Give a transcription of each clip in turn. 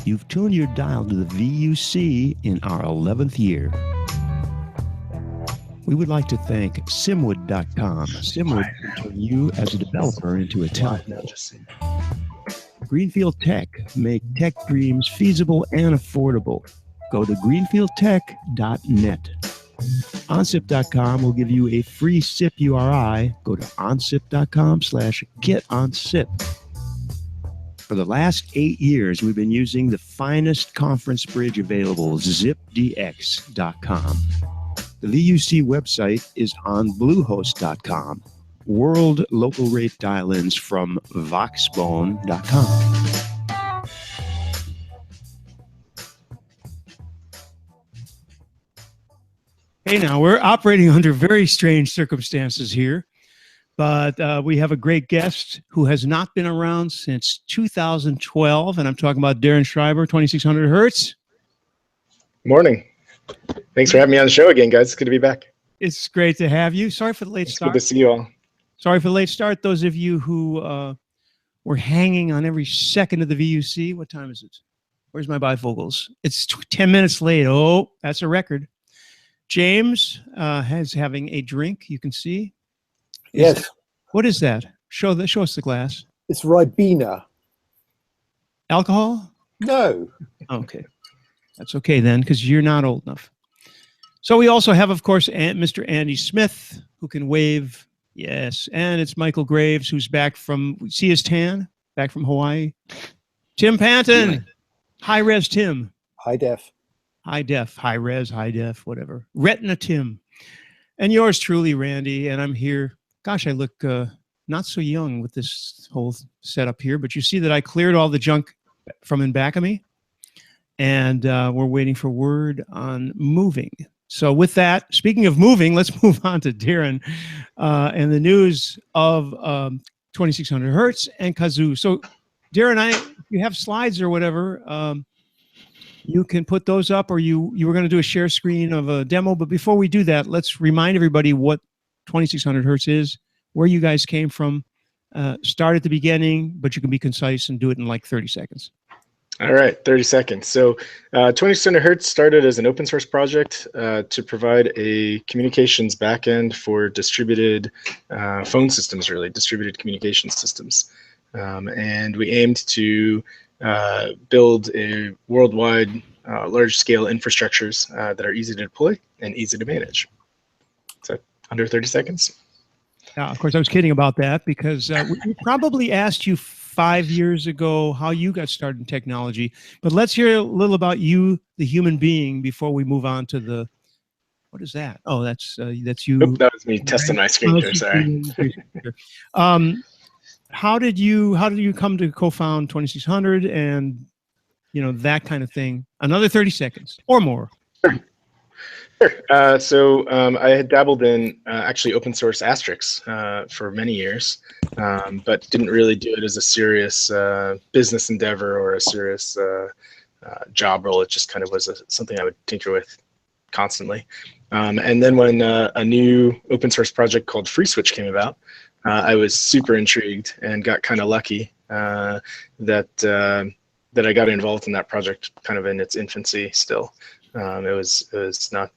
You've tuned your dial to the VUC in our 11th year. We would like to thank Simwood.com. Simwood will turn you as a developer into a talent. Greenfield Tech, make tech dreams feasible and affordable. Go to greenfieldtech.net. OnSIP.com will give you a free SIP URI. Go to onsip.com/getonsip. For the last 8 years, we've been using the finest conference bridge available, zipdx.com. The VUC website is on bluehost.com. World local rate dial-ins from voxbone.com. Hey, now we're operating under very strange circumstances here, but we have a great guest who has not been around since 2012, and I'm talking about Darren Schreiber, 2600 Hertz. Morning. Thanks for having me on the show again, guys. It's good to be back. It's great to have you. Sorry for the late start. Good to see you all. Sorry for the late start. Those of you who were hanging on every second of the VUC. What time is it? Where's my bifocals? It's 10 minutes late. Oh, that's a record. James is having a drink. You can see. Yes. What is that? Show us the glass. It's Ribena. Alcohol? No. Okay. That's okay then, because you're not old enough. So we also have, of course, Mr. Andy Smith, who can wave. Yes. And it's Michael Graves, who's back from, see his tan? Back from Hawaii. Tim Panton. Yeah. High res Tim. High def. High def, high res, high def, whatever. Retina Tim. And yours truly, Randy. And I'm here. Gosh, I look not so young with this whole setup here, but you see that I cleared all the junk from in back of me. And we're waiting for word on moving. So with that, speaking of moving, let's move on to Darren and the news of 2600 Hertz and Kazoo. So Darren, you have slides or whatever. You can put those up, or you were going to do a share screen of a demo. But before we do that, let's remind everybody what 2600 Hertz is, where you guys came from. Start at the beginning, but you can be concise and do it in like 30 seconds. All right, 30 seconds. So 2600 Hertz started as an open source project to provide a communications backend for distributed phone systems, really, distributed communication systems. And we aimed to build a worldwide large-scale infrastructures that are easy to deploy and easy to manage. So under 30 seconds. Yeah, of course, I was kidding about that because we probably asked you 5 years ago how you got started in technology. But let's hear a little about you, the human being, before we move on to the. What is that? Oh, that's you. Oop, that was me testing my screen here. Sorry. How did you come to co-found 2600 and that kind of thing? Another 30 seconds or more. Sure. So I had dabbled in actually open source asterisks for many years, but didn't really do it as a serious business endeavor or a serious job role. It just kind of was something I would tinker with constantly. And then when a new open source project called FreeSwitch came about, I was super intrigued and got kind of lucky that I got involved in that project kind of in its infancy still. It was not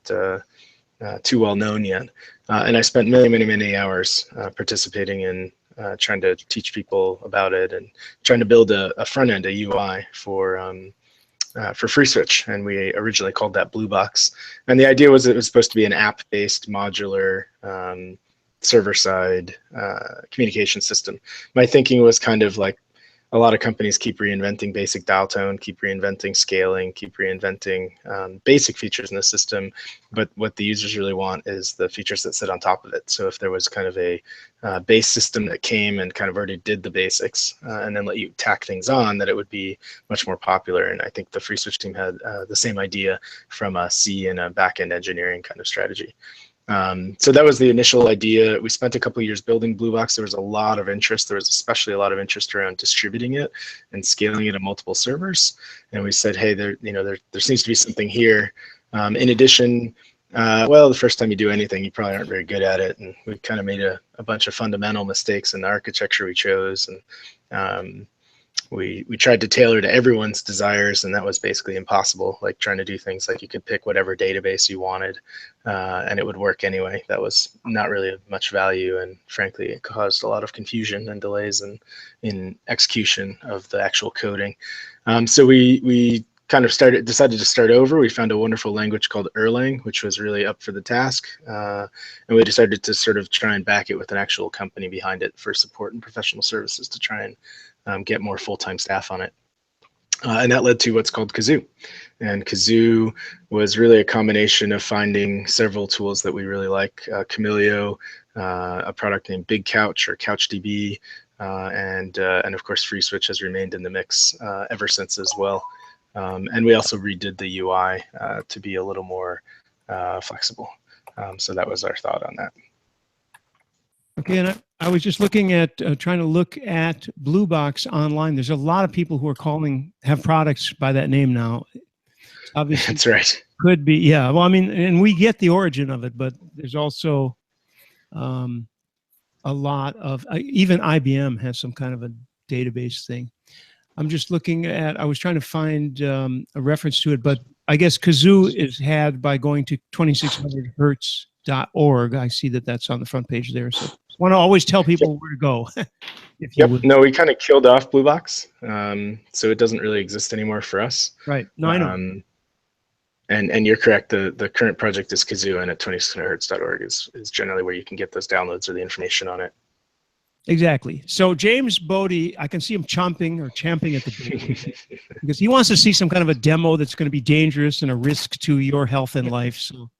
too well known yet. And I spent many hours participating in trying to teach people about it and trying to build a front end, a UI for FreeSwitch. And we originally called that Blue Box. And the idea was it was supposed to be an app-based modular server-side communication system. My thinking was kind of like a lot of companies keep reinventing basic dial tone, keep reinventing scaling, keep reinventing basic features in the system, but what the users really want is the features that sit on top of it. So if there was kind of a base system that came and kind of already did the basics and then let you tack things on, that it would be much more popular. And I think the FreeSwitch team had the same idea from a C and a back-end engineering kind of strategy. So that was the initial idea. We spent a couple of years building Blue Box. There was a lot of interest. There was especially a lot of interest around distributing it and scaling it to multiple servers. And we said, hey, there seems to be something here. In addition, well, the first time you do anything, you probably aren't very good at it. And we kind of made a bunch of fundamental mistakes in the architecture we chose. And we tried to tailor to everyone's desires, and that was basically impossible. Like trying to do things like you could pick whatever database you wanted, and it would work anyway. That was not really of much value, and frankly, it caused a lot of confusion and delays in execution of the actual coding. So we kind of decided to start over. We found a wonderful language called Erlang, which was really up for the task, and we decided to sort of try and back it with an actual company behind it for support and professional services to try and get more full-time staff on it. And that led to what's called Kazoo. And Kazoo was really a combination of finding several tools that we really like, Camilio, a product named Big Couch or CouchDB, and of course FreeSwitch has remained in the mix ever since as well. And we also redid the UI to be a little more flexible. So that was our thought on that. Okay, and I was just looking at trying to look at Blue Box online. There's a lot of people who are have products by that name now. Obviously, that's right. Could be, yeah. Well, I mean, and we get the origin of it, but there's also a lot of even IBM has some kind of a database thing. I'm just looking at. I was trying to find a reference to it, but I guess Kazoo is had by going to 2600hertz.org. I see that that's on the front page there. So I want to always tell people where to go. If you would. No, we kind of killed off Blue Box, so it doesn't really exist anymore for us. Right. No, I know. And you're correct. The current project is Kazoo, and at 2600hertz.org is generally where you can get those downloads or the information on it. Exactly. So James Bodie, I can see him champing at the bit because he wants to see some kind of a demo that's going to be dangerous and a risk to your health and life. So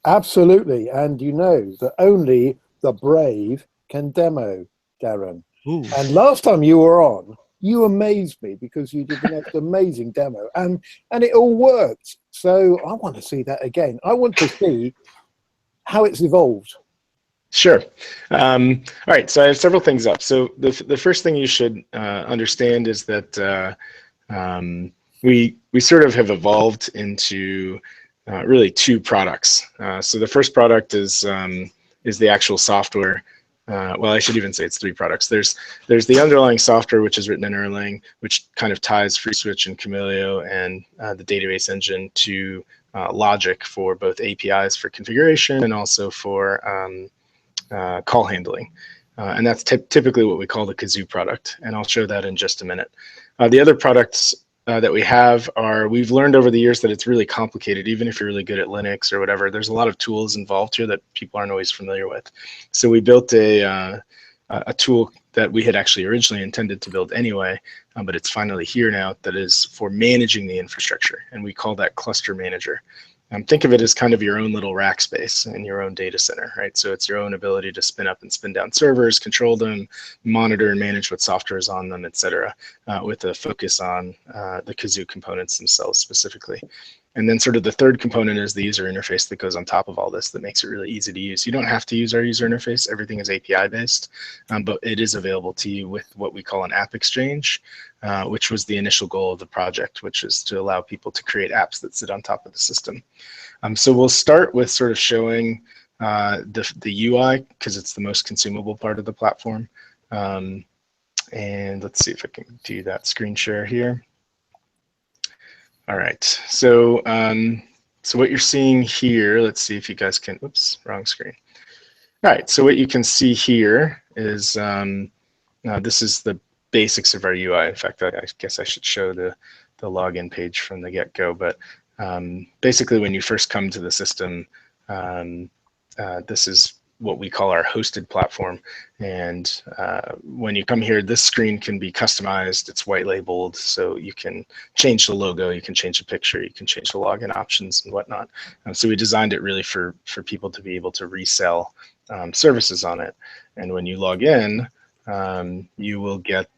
Absolutely. And you know that only the brave can demo, Darren. Ooh. And last time you were on, you amazed me because you did the most amazing demo and it all worked. So I want to see that again. I want to see how it's evolved. Sure. All right. So I have several things up. So the first thing you should understand is that we sort of have evolved into really two products. So the first product is the actual software. Well, I should even say it's three products. There's the underlying software, which is written in Erlang, which kind of ties FreeSwitch and Camilio and the database engine to logic for both APIs for configuration and also for call handling. And that's typically what we call the Kazoo product. And I'll show that in just a minute. The other products that we have we've learned over the years that it's really complicated, even if you're really good at Linux or whatever. There's a lot of tools involved here that people aren't always familiar with. So we built a tool that we had actually originally intended to build anyway, but it's finally here now, that is for managing the infrastructure. And we call that Cluster Manager. Think of it as kind of your own little rack space in your own data center, right? So it's your own ability to spin up and spin down servers, control them, monitor and manage what software is on them, et cetera, with a focus on the Kazoo components themselves specifically. And then sort of the third component is the user interface that goes on top of all this that makes it really easy to use. You don't have to use our user interface. Everything is API based, but it is available to you with what we call an app exchange, which was the initial goal of the project, which is to allow people to create apps that sit on top of the system. So we'll start with sort of showing the UI because it's the most consumable part of the platform. And let's see if I can do that screen share here. All right, so so what you're seeing here, let's see if you guys can, oops, wrong screen. All right, so what you can see here is this is the basics of our UI. In fact, I guess I should show the login page from the get-go, but basically when you first come to the system, this is what we call our hosted platform. And when you come here, this screen can be customized. It's white labeled, so you can change the logo, you can change the picture, you can change the login options and whatnot. So we designed it really for people to be able to resell services on it. And when you log in, you will get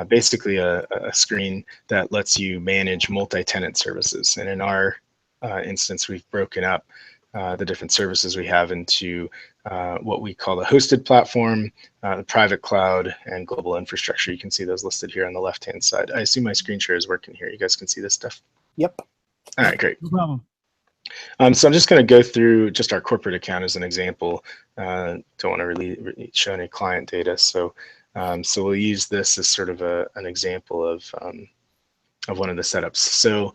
basically a screen that lets you manage multi-tenant services. And in our instance, we've broken up the different services we have into what we call the hosted platform, the private cloud, and global infrastructure. You can see those listed here on the left-hand side. I assume my screen share is working here. You guys can see this stuff? Yep. All right, great. No problem. So I'm just going to go through just our corporate account as an example. Don't want to really show any client data. So So we'll use this as sort of an example of one of the setups. So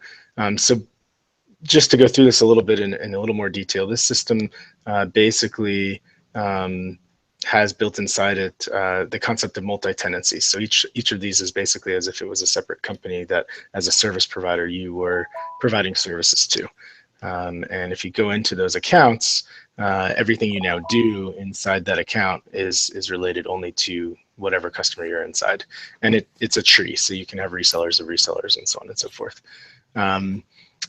just to go through this a little bit in a little more detail, this system basically has built inside it the concept of multi-tenancy. So each of these is basically as if it was a separate company that, as a service provider, you were providing services to. And if you go into those accounts, everything you now do inside that account is related only to whatever customer you're inside. And it's a tree, so you can have resellers of resellers and so on and so forth.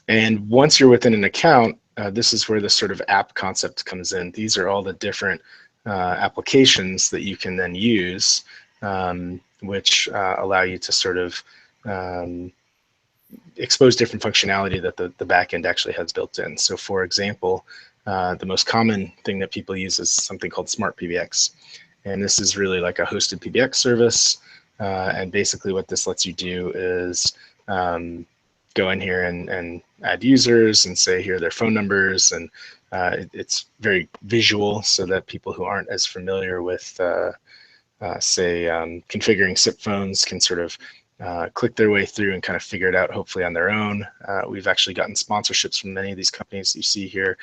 And once you're within an account, this is where the sort of app concept comes in. These are all the different applications that you can then use, which allow you to sort of expose different functionality that the backend actually has built in. So for example, the most common thing that people use is something called Smart PBX. And this is really like a hosted PBX service. And basically what this lets you do is go in here and add users and say, here are their phone numbers. And it's very visual so that people who aren't as familiar with, say, configuring SIP phones can sort of click their way through and kind of figure it out, hopefully on their own. We've actually gotten sponsorships from many of these companies you see here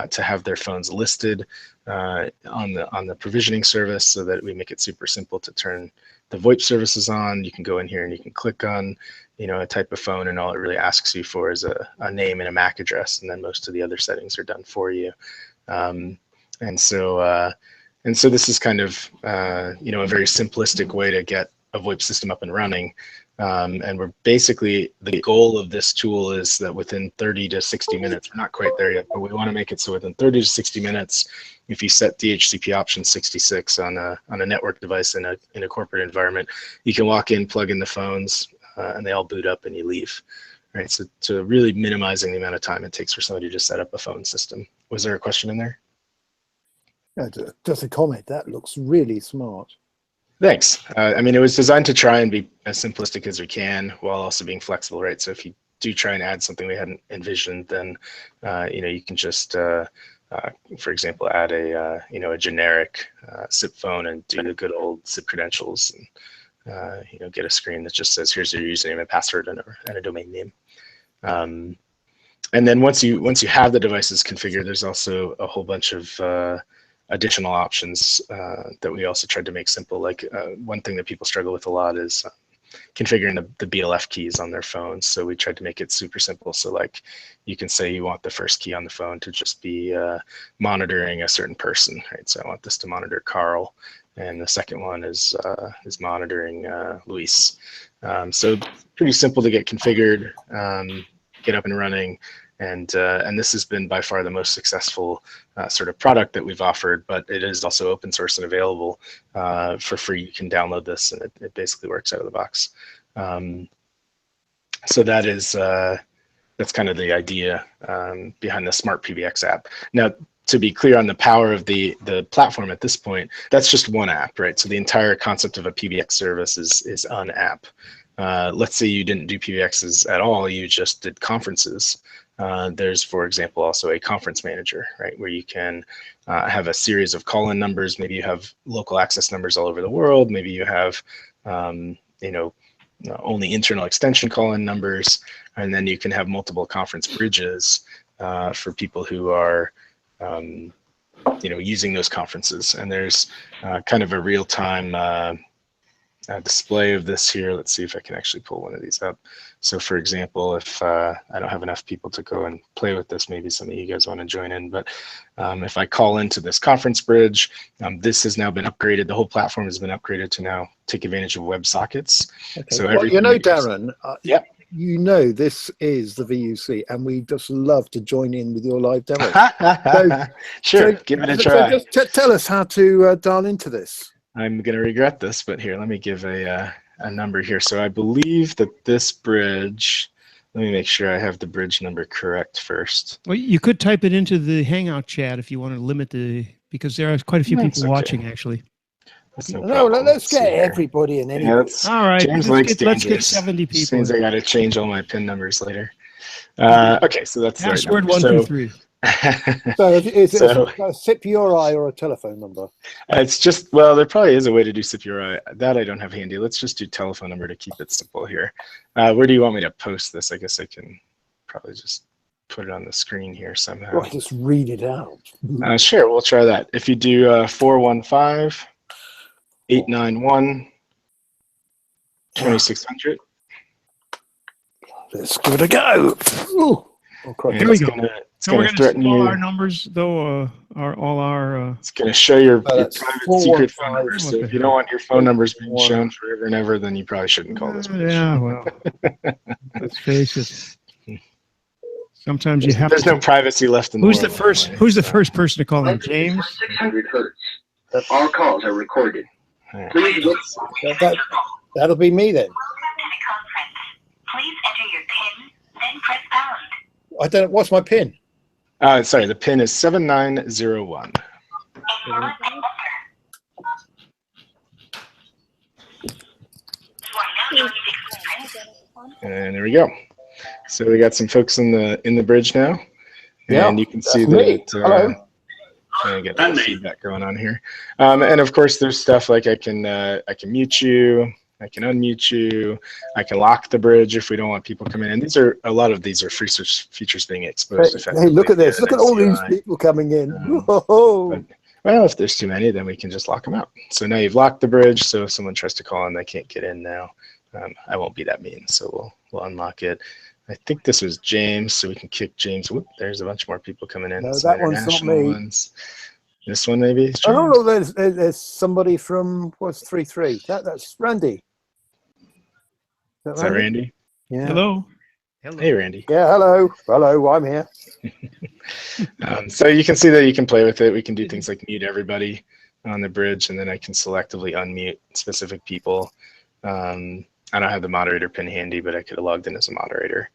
to have their phones listed on the provisioning service, so that we make it super simple to turn the VoIP services on. You can go in here and you can click on, a type of phone, and all it really asks you for is a name and a MAC address, and then most of the other settings are done for you. And so this is kind of a very simplistic way to get a VoIP system up and running. And we're basically, the goal of this tool is that within 30 to 60 minutes, we're not quite there yet, but we want to make it so within 30 to 60 minutes, if you set DHCP option 66 on a network device in a corporate environment, you can walk in, plug in the phones, and they all boot up and you leave. Right, so really minimizing the amount of time it takes for somebody to set up a phone system. Was there a question in there? Just a comment. That looks really smart. Thanks. I mean, it was designed to try and be as simplistic as we can while also being flexible, right? So if you do try and add something we hadn't envisioned, then you can just, for example, add a generic SIP phone and do the good old SIP credentials, and get a screen that just says, here's your username and password and a domain name. And then once you have the devices configured, there's also a whole bunch of additional options that we also tried to make simple. Like one thing that people struggle with a lot is configuring the BLF keys on their phones. So we tried to make it super simple. So like you can say you want the first key on the phone to just be monitoring a certain person, right? So I want this to monitor Carl, and the second one is monitoring Luis. So pretty simple to get configured, get up and running. And this has been by far the most successful sort of product that we've offered, but it is also open source and available for free. You can download this, and it basically works out of the box. So that's kind of the idea behind the Smart PBX app. Now, to be clear on the power of the platform at this point, that's just one app, right? So the entire concept of a PBX service is an app. Let's say you didn't do PBXs at all, you just did conferences. There's, for example, also a conference manager, right, where you can have a series of call-in numbers. Maybe you have local access numbers all over the world. Maybe you have, only internal extension call-in numbers, and then you can have multiple conference bridges for people who are, using those conferences. And there's kind of a real-time display of this here. Let's see if I can actually pull one of these up. So for example, if I don't have enough people to go and play with this, maybe some of you guys want to join in, but if I call into this conference bridge, this has now been upgraded. The whole platform has been upgraded to now take advantage of WebSockets. Okay. So well, Darren, yeah. This is the VUC, and we just love to join in with your live demo. Sure, give it a try. So just tell us how to dial into this. I'm going to regret this, but here, let me give a number here. So I believe that this bridge, let me make sure I have the bridge number correct first. Well, you could type it into the Hangout chat if you want to limit because there are quite a few people watching, actually. Let's get everybody in anyway. All right, let's get 70 people. Means I got to change all my PIN numbers later. Okay, so that's password 1, 2, 3. So is it So a SIP URI or a telephone number? it's just, well, there probably is a way to do SIP URI. That I don't have handy. Let's just do telephone number to keep it simple here. Where do you want me to post this? I guess I can probably just put it on the screen here somehow. Well, just read it out. Sure, we'll try that. If you do 415-891-2600. Let's give it a go. Ooh. Oh, Here we go. So we're going to threaten all our numbers, though. It's going to show your private secret phone 415. number. So if you don't want your phone numbers being shown forever and ever, then you probably shouldn't call this. Yeah, well, let's face it. Sometimes you have. There's no privacy left in the world. Who's the first person to call in? James. 600 hertz. All calls are recorded. Please look. That'll be me then. Please enter your PIN, then press pound. I don't. What's my PIN? Sorry, the PIN is 7901. And there we go. So we got some folks in the bridge now, and you can see that. I get the feedback going on here, and of course there's stuff like I can mute you. I can unmute you. I can lock the bridge if we don't want people coming in. A lot of these are free features being exposed. Hey, look at this. Look at all these people coming in. Well, if there's too many, then we can just lock them out. So now you've locked the bridge. So if someone tries to call in, they can't get in now. I won't be that mean. So we'll unlock it. I think this was James, so we can kick James. Whoop, there's a bunch more people coming in. No, that one's not me. Ones. This one maybe? I don't know. There's somebody from, what's 33? That's Randy. Is that Randy? Yeah. Hello. Hey, Randy. Yeah, hello. Hello, I'm here. So you can see that you can play with it. We can do things like mute everybody on the bridge, and then I can selectively unmute specific people. I don't have the moderator pin handy, but I could have logged in as a moderator.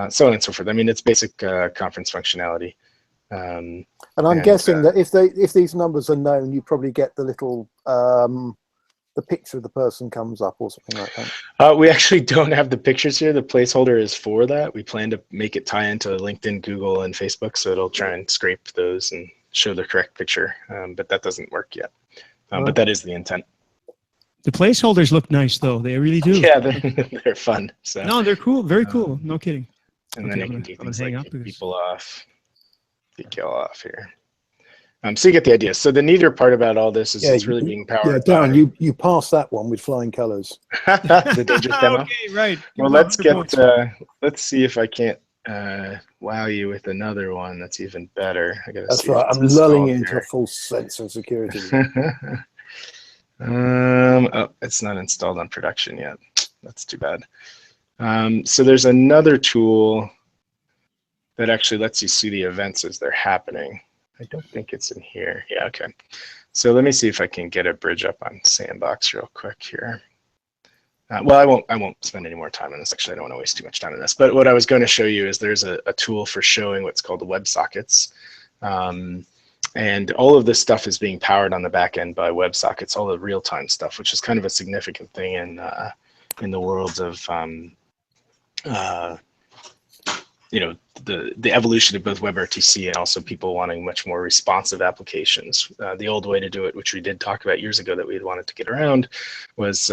So on and so forth. I mean, it's basic conference functionality. And I'm guessing that if these numbers are known, you probably get the little the picture of the person comes up or something like that. We actually don't have the pictures here. The placeholder is for that. We plan to make it tie into LinkedIn, Google, and Facebook, so it'll try and scrape those and show the correct picture. But that doesn't work yet. But that is the intent. The placeholders look nice, though. They really do. Yeah, they're fun. So no, they're cool. Very cool. No kidding. And then I can do things like kick people off, kick you all off here. So you get the idea. So the neater part about all this is it's really being powered. Yeah, Darren, you passed that one with flying colors. The dangerous demo. Okay, right. Well, let's see if I can't wow you with another one that's even better. I gotta. That's right. I'm lulling into a full sense of security. Oh, it's not installed on production yet. That's too bad. So there's another tool that actually lets you see the events as they're happening. I don't think it's in here. Yeah, okay. So let me see if I can get a bridge up on Sandbox real quick here. Well, I won't spend any more time on this. Actually, I don't want to waste too much time on this. But what I was going to show you is there's a tool for showing what's called the Websockets. And all of this stuff is being powered on the back end by Websockets, all the real-time stuff, which is kind of a significant thing in the world of the evolution of both WebRTC and also people wanting much more responsive applications. The old way to do it, which we did talk about years ago that we had wanted to get around, was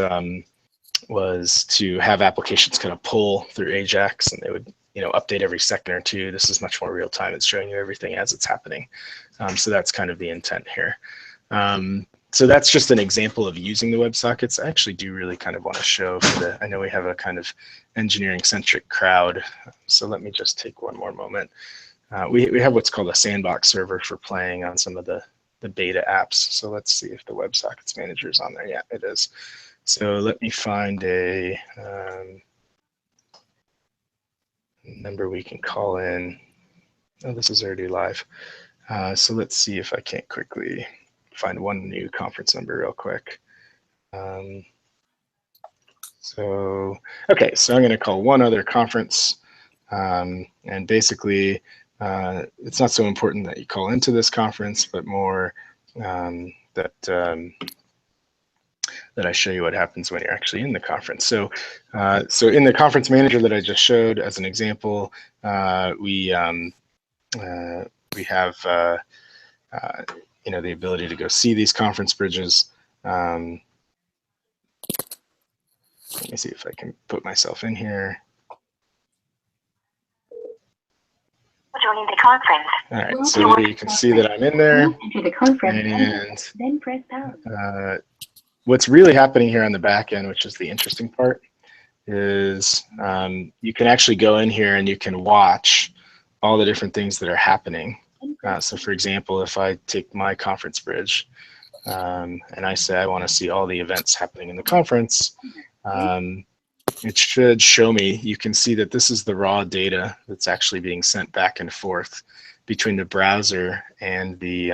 to have applications kind of pull through Ajax, and they would update every second or two. This is much more real time. It's showing you everything as it's happening. So that's kind of the intent here. So that's just an example of using the WebSockets. I actually do really kind of want to show I know we have a kind of engineering centric crowd. So let me just take one more moment. We have what's called a Sandbox Server for playing on some of the beta apps. So let's see if the WebSockets manager is on there. Yeah, it is. So let me find a number we can call in. Oh, this is already live. So let's see if I can't quickly find one new conference number real quick. Okay, so I'm going to call one other conference. And basically, it's not so important that you call into this conference, but more that I show you what happens when you're actually in the conference. So in the conference manager that I just showed as an example, we we have you know, the ability to go see these conference bridges. Let me see if I can put myself in here. Joining the conference. All right, so you can see that I'm in there. Enter the conference And then press pound. what's really happening here on the back end, which is the interesting part, is you can actually go in here and you can watch all the different things that are happening. So for example, if I take my conference bridge and I say I want to see all the events happening in the conference, it should show me, you can see that this is the raw data that's actually being sent back and forth between the browser and the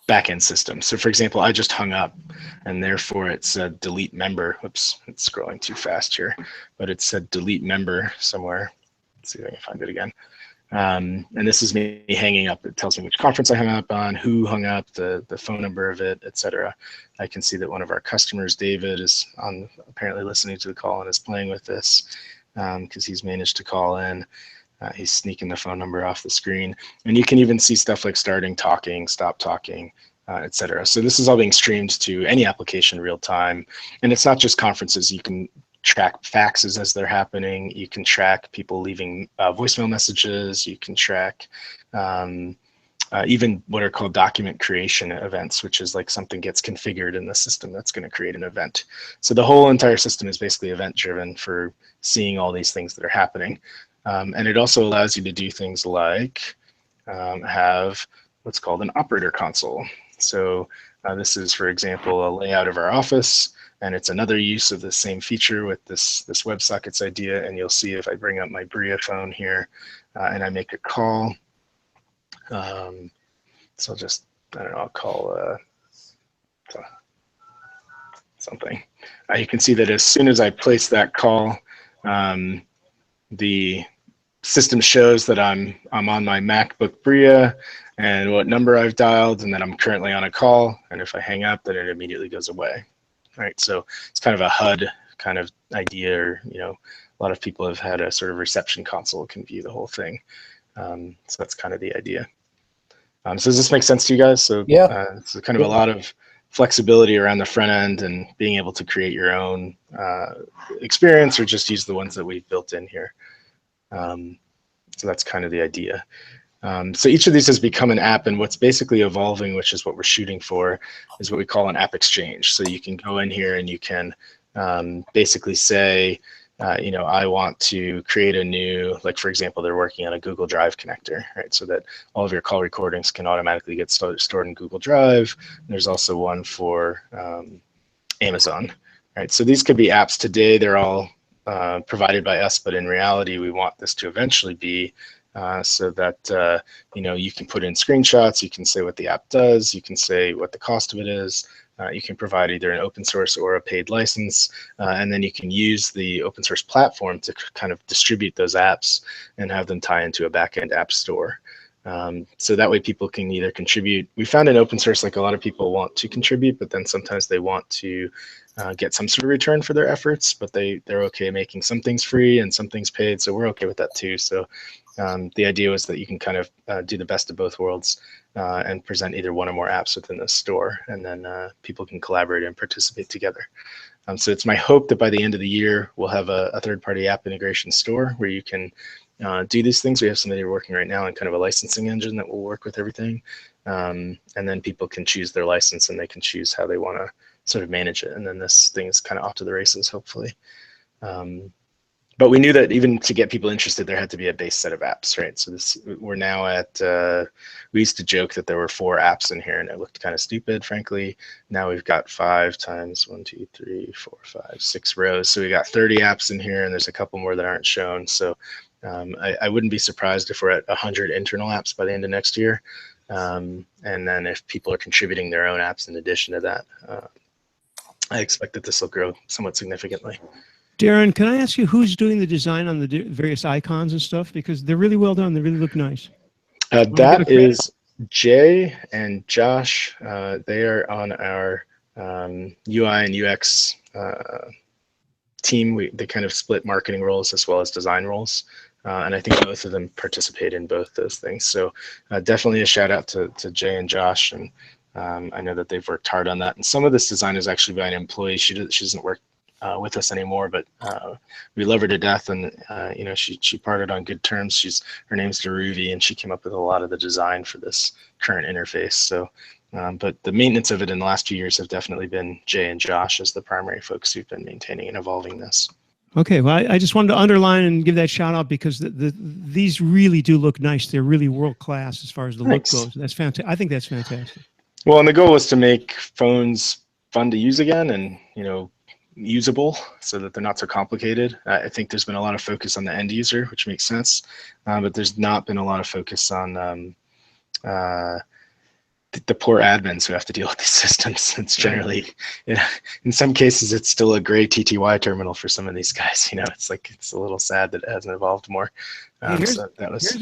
backend system. So for example, I just hung up and therefore it said delete member. Whoops, it's scrolling too fast here, but it said delete member somewhere. Let's see if I can find it again. And this is me hanging up. It tells me which conference I hung up on, who hung up, the phone number of it, etc. I can see that one of our customers, David, is on apparently listening to the call and is playing with this because he's managed to call in. He's sneaking the phone number off the screen. And you can even see stuff like starting talking, stop talking, etc. So this is all being streamed to any application real time. And it's not just conferences. You can track faxes as they're happening. You can track people leaving voicemail messages. You can track even what are called document creation events, which is like something gets configured in the system that's going to create an event. So the whole entire system is basically event driven for seeing all these things that are happening. And it also allows you to do things like have what's called an operator console. So this is, for example, a layout of our office, and it's another use of the same feature with this WebSockets idea. And you'll see if I bring up my Bria phone here and I make a call. So I'll just, I don't know, I'll call something. You can see that as soon as I place that call, the system shows that I'm on my MacBook Bria and what number I've dialed, and that I'm currently on a call. And if I hang up, then it immediately goes away. Right, so it's kind of a HUD kind of idea, or a lot of people have had a sort of reception console can view the whole thing. So that's kind of the idea. So does this make sense to you guys? So yeah, it's kind of a lot of flexibility around the front end and being able to create your own experience or just use the ones that we've built in here. So that's kind of the idea. So each of these has become an app, and what's basically evolving, which is what we're shooting for, is what we call an app exchange. So you can go in here and you can basically say, I want to create a new, like for example, they're working on a Google Drive connector, right? So that all of your call recordings can automatically get stored in Google Drive. There's also one for Amazon, right? So these could be apps today. They're all provided by us, but in reality, we want this to eventually be so that you can put in screenshots, you can say what the app does, you can say what the cost of it is, you can provide either an open source or a paid license, and then you can use the open source platform to kind of distribute those apps and have them tie into a backend app store. So that way people can either contribute. We found in open source, like a lot of people want to contribute, but then sometimes they want to get some sort of return for their efforts, but they're okay making some things free and some things paid. So we're okay with that too. So the idea was that you can kind of do the best of both worlds and present either one or more apps within the store, and then people can collaborate and participate together. So it's my hope that by the end of the year, we'll have a third-party app integration store where you can do these things. We have somebody working right now on kind of a licensing engine that will work with everything. And then people can choose their license and they can choose how they want to sort of manage it. And then this thing is kind of off to the races, hopefully. But we knew that even to get people interested, there had to be a base set of apps, right? So we're now at, we used to joke that there were 4 apps in here and it looked kind of stupid, frankly. Now we've got 5 times 1, 2, 3, 4, 5, 6 rows. So we got 30 apps in here, and there's a couple more that aren't shown. So I wouldn't be surprised if we're at 100 internal apps by the end of next year. And then if people are contributing their own apps in addition to that, I expect that this will grow somewhat significantly. Darren, can I ask you who's doing the design on the various icons and stuff? Because they're really well done. They really look nice. That is Jay and Josh. They are on our UI and UX team. They kind of split marketing roles as well as design roles. And I think both of them participate in both those things. So definitely a shout out to Jay and Josh. And I know that they've worked hard on that. And some of this design is actually by an employee. She doesn't work with us anymore, but we love her to death. And you know, she parted on good terms. Her name's Daruvi, and she came up with a lot of the design for this current interface. So, but the maintenance of it in the last few years have definitely been Jay and Josh as the primary folks who've been maintaining and evolving this. Okay, well, I just wanted to underline and give that shout out because these really do look nice. They're really world class as far as the look goes. That's fantastic. I think that's fantastic. Well, and the goal was to make phones fun to use again, and you know, usable so that they're not so complicated. I think there's been a lot of focus on the end user, which makes sense, but there's not been a lot of focus on the poor admins who have to deal with these systems. It's generally, you know, in some cases, it's still a gray TTY terminal for some of these guys. You know, it's a little sad that it hasn't evolved more. Here's a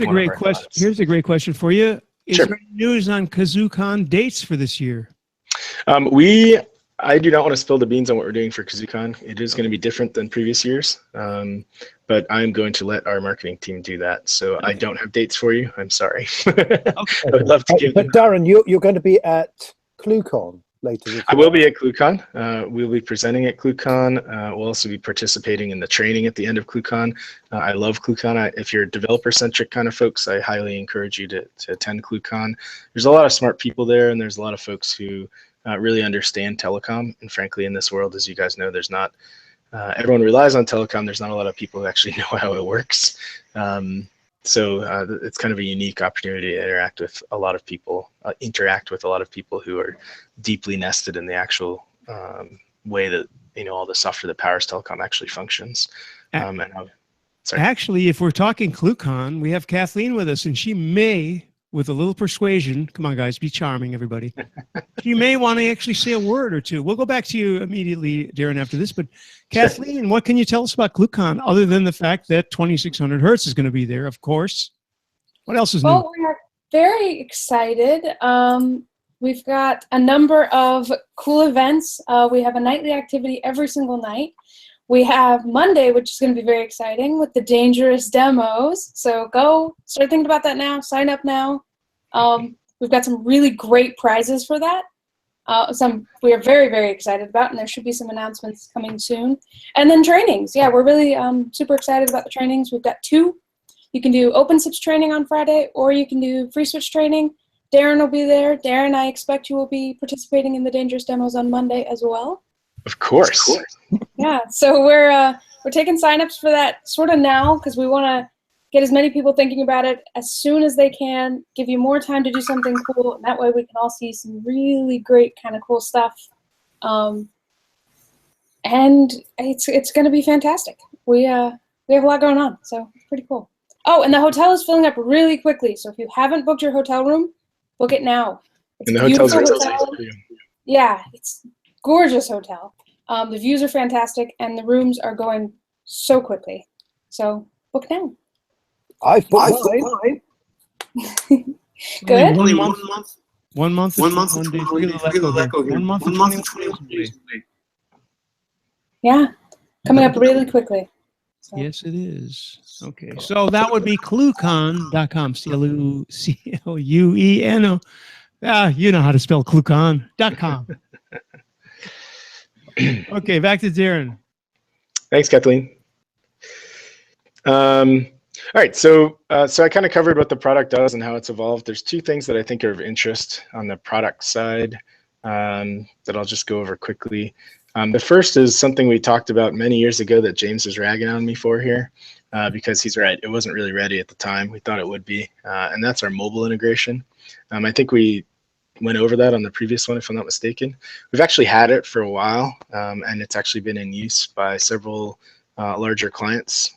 great question. Here's a great question for you. Is there any news on KazooCon dates for this year? I do not want to spill the beans on what we're doing for KazooCon. It is going to be different than previous years, but I'm going to let our marketing team do that. So I don't have dates for you. I'm sorry. I would love to give them. But Darren, you're going to be at ClueCon later this year. I will be at ClueCon. We'll be presenting at ClueCon. We'll also be participating in the training at the end of ClueCon. I love ClueCon. If you're developer-centric kind of folks, I highly encourage you to attend ClueCon. There's a lot of smart people there, and there's a lot of folks who really understand telecom. And frankly, in this world, as you guys know, there's not, everyone relies on telecom. There's not a lot of people who actually know how it works. So it's kind of a unique opportunity to interact with a lot of people who are deeply nested in the actual way that, you know, all the software that powers telecom actually functions. Actually, if we're talking ClueCon, we have Kathleen with us, and she may, with a little persuasion, come on guys, be charming, everybody. You may want to actually say a word or two. We'll go back to you immediately, Darren, after this. But Kathleen, what can you tell us about ClueCon other than the fact that 2600 Hertz is going to be there, of course? What else is new? Well, we're very excited. We've got a number of cool events. We have a nightly activity every single night. We have Monday, which is going to be very exciting, with the dangerous demos. So go start thinking about that now. Sign up now. We've got some really great prizes for that. Some we are very, very excited about, and there should be some announcements coming soon. And then trainings. Yeah, we're really super excited about the trainings. We've got 2. You can do OpenSIPs training on Friday, or you can do FreeSwitch training. Darren will be there. Darren, I expect you will be participating in the dangerous demos on Monday as well. Of course. Yeah, so we're taking signups for that sort of now because we want to get as many people thinking about it as soon as they can, give you more time to do something cool, and that way we can all see some really great kind of cool stuff. And it's going to be fantastic. We have a lot going on, so it's pretty cool. Oh, and the hotel is filling up really quickly, so if you haven't booked your hotel room, book it now. It's and the hotel's hotel. Yeah, it's gorgeous hotel. The views are fantastic, and the rooms are going so quickly. So book now. I've booked mine. Good. Only 1 month. 1 month. 1 month. 1 day. 1 month. 20 Yeah, coming up really quickly. So. Yes, it is. Okay, so that would be ClueCon.com. CLUENO. You know how to spell ClueCon.com. Okay, back to Darren. Thanks, Kathleen. All right, so I kind of covered what the product does and how it's evolved. There's 2 things that I think are of interest on the product side that I'll just go over quickly. The first is something we talked about many years ago that James is ragging on me for here, because he's right. It wasn't really ready at the time. We thought it would be, and that's our mobile integration. I think we went over that on the previous one, if I'm not mistaken. We've actually had it for a while, and it's actually been in use by several larger clients.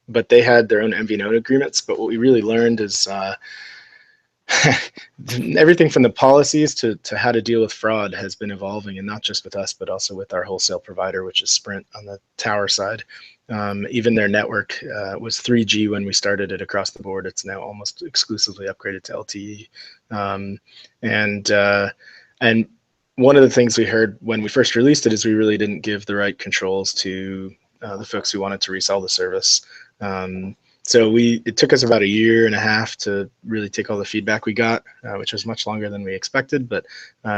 But they had their own MVNO agreements. But what we really learned is everything from the policies to how to deal with fraud has been evolving, and not just with us, but also with our wholesale provider, which is Sprint on the tower side. Even their network was 3G when we started it across the board. It's now almost exclusively upgraded to LTE. And one of the things we heard when we first released it is we really didn't give the right controls to the folks who wanted to resell the service. So it took us about a year and a half to really take all the feedback we got, which was much longer than we expected, but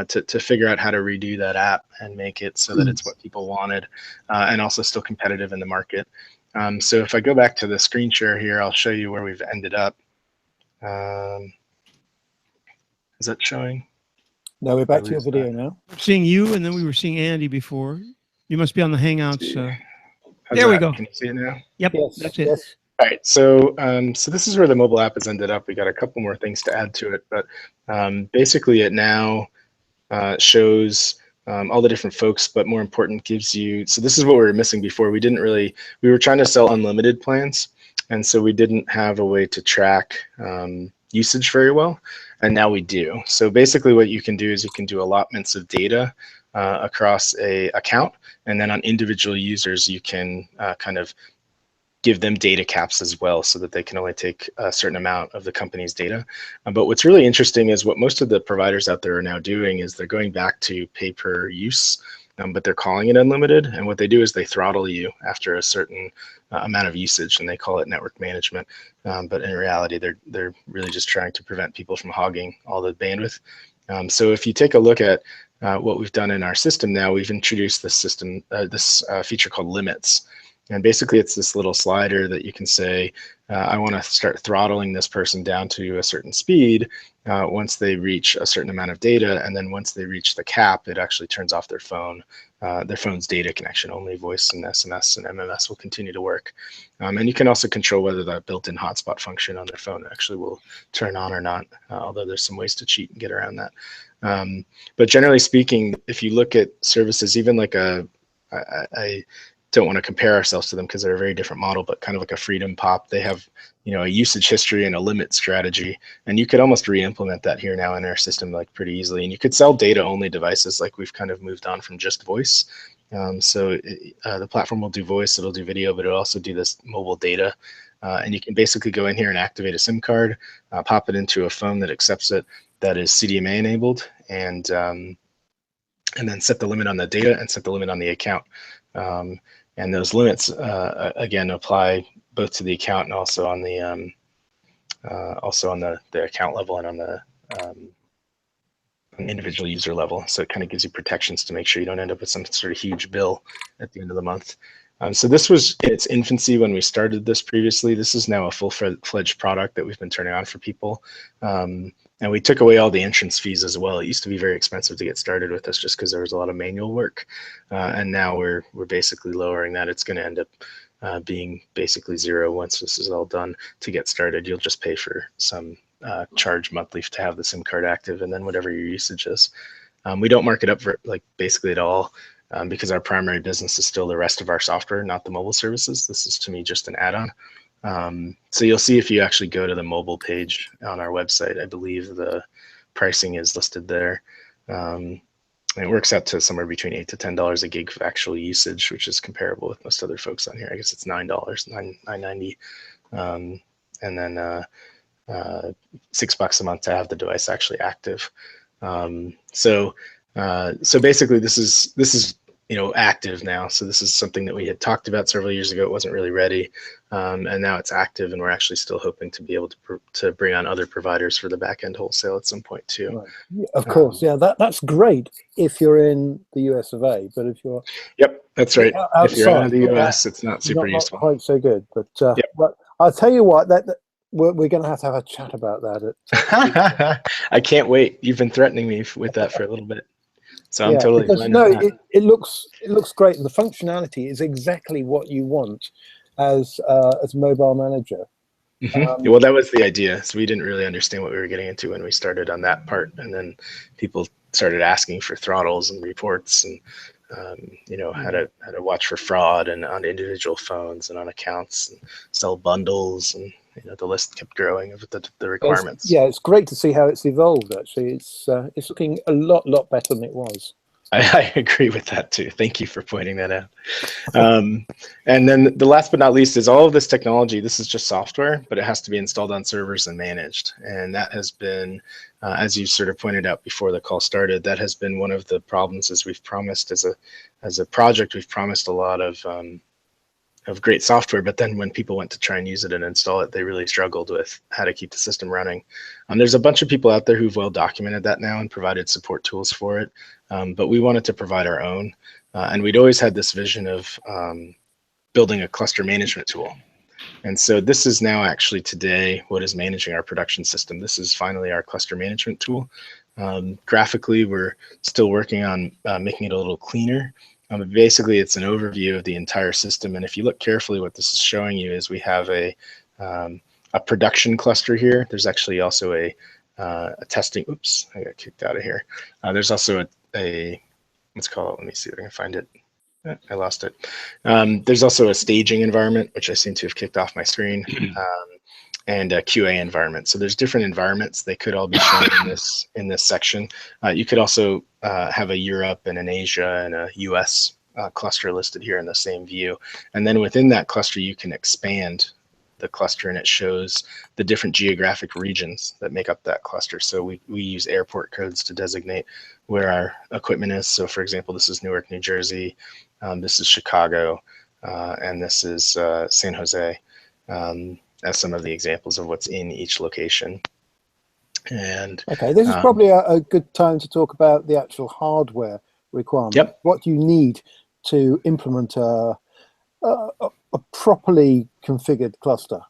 to figure out how to redo that app and make it so that it's what people wanted, and also still competitive in the market. So if I go back to the screen share here, I'll show you where we've ended up. Is that showing? No, we're back to your video now. Seeing you, and then we were seeing Andy before. You must be on the Hangouts. How's there we that? go. Can you see it now? Yep, Yes, that's it. yes. All right, so so this is where the mobile app has ended up. We got a couple more things to add to it, but basically it now shows all the different folks, but more important, gives you, so this is what we were missing before. We were trying to sell unlimited plans, and so we didn't have a way to track usage very well, and now we do. So basically what you can do is you can do allotments of data across a account, and then on individual users, you can kind of give them data caps as well, so that they can only take a certain amount of the company's data. But what's really interesting is what most of the providers out there are now doing is they're going back to pay per use, but they're calling it unlimited. And what they do is they throttle you after a certain amount of usage, and they call it network management. But in reality, they're really just trying to prevent people from hogging all the bandwidth. So if you take a look at what we've done in our system now, we've introduced this system, this feature called limits. And basically it's this little slider that you can say, I want to start throttling this person down to a certain speed once they reach a certain amount of data. And then once they reach the cap, it actually turns off their phone's data connection. Only voice and SMS and MMS will continue to work. And you can also control whether that built-in hotspot function on their phone actually will turn on or not, although there's some ways to cheat and get around that. But generally speaking, if you look at services, even like I don't want to compare ourselves to them because they're a very different model, but kind of like a Freedom Pop, they have, a usage history and a limit strategy, and you could almost re-implement that here now in our system like pretty easily. And you could sell data only devices, like we've kind of moved on from just voice. The platform will do voice, it'll do video, but it'll also do this mobile data. And you can basically go in here and activate a SIM card, pop it into a phone that accepts it, that is CDMA enabled, and then set the limit on the data and set the limit on the account. And those limits, again, apply both to the account and also on the account level and on the individual user level. So it kind of gives you protections to make sure you don't end up with some sort of huge bill at the end of the month. So this was in its infancy when we started this previously. This is now a full-fledged product that we've been turning on for people. And we took away all the entrance fees as well. It used to be very expensive to get started with us just because there was a lot of manual work. And now we're basically lowering that. It's going to end up being basically zero once this is all done. To get started, you'll just pay for some charge monthly to have the SIM card active, and then whatever your usage is. We don't mark it up for basically at all. Because our primary business is still the rest of our software, not the mobile services. This is to me just an add-on. So you'll see if you actually go to the mobile page on our website, I believe the pricing is listed there. And it works out to somewhere between $8 to $10 a gig of actual usage, which is comparable with most other folks on here. I guess it's $9, $9.90, and then $6 a month to have the device actually active. So basically this is active now. So this is something that we had talked about several years ago. It wasn't really ready, and now it's active, and we're actually still hoping to be able to bring on other providers for the back end wholesale at some point too. Right. Yeah, of course, yeah, that's great if you're in the US of A, but if you're that's right. Outside, if you're out of the US, it's not super useful. Not quite so good, but but I'll tell you what, that we're going to have a chat about that. I can't wait. You've been threatening me with that for a little bit. So I'm totally fine. No, it looks great, and the functionality is exactly what you want as mobile manager. Mm-hmm. Well, that was the idea. So we didn't really understand what we were getting into when we started on that part, and then people started asking for throttles and reports, and how to watch for fraud and on individual phones and on accounts, and sell bundles, and the list kept growing of the requirements. It's great to see how it's evolved. Actually, it's looking a lot better than it was. I agree with that too. Thank you for pointing that out. And then the last but not least is all of this technology. This is just software, but it has to be installed on servers and managed. And that has been, as you sort of pointed out before the call started, that has been one of the problems. As we've promised as a project, we've promised a lot of great software, but then when people went to try and use it and install it, they really struggled with how to keep the system running. There's a bunch of people out there who've well documented that now and provided support tools for it, but we wanted to provide our own. And we'd always had this vision of building a cluster management tool. And so this is now actually today what is managing our production system. This is finally our cluster management tool. Graphically, we're still working on making it a little cleaner. Basically, it's an overview of the entire system. And if you look carefully, what this is showing you is we have a production cluster here. There's actually also a testing. Oops, I got kicked out of here. There's also a let's call it. Let me see if I can find it. I lost it. There's also a staging environment, which I seem to have kicked off my screen, and a QA environment. So there's different environments. They could all be shown in this section. You could also have a Europe and an Asia and a US cluster listed here in the same view. And then within that cluster, you can expand the cluster, and it shows the different geographic regions that make up that cluster. So we use airport codes to designate where our equipment is. So for example, this is Newark, New Jersey. This is Chicago, and this is San Jose, as some of the examples of what's in each location. And okay, this is probably a good time to talk about the actual hardware requirement. Yep. What do you need to implement a properly configured cluster?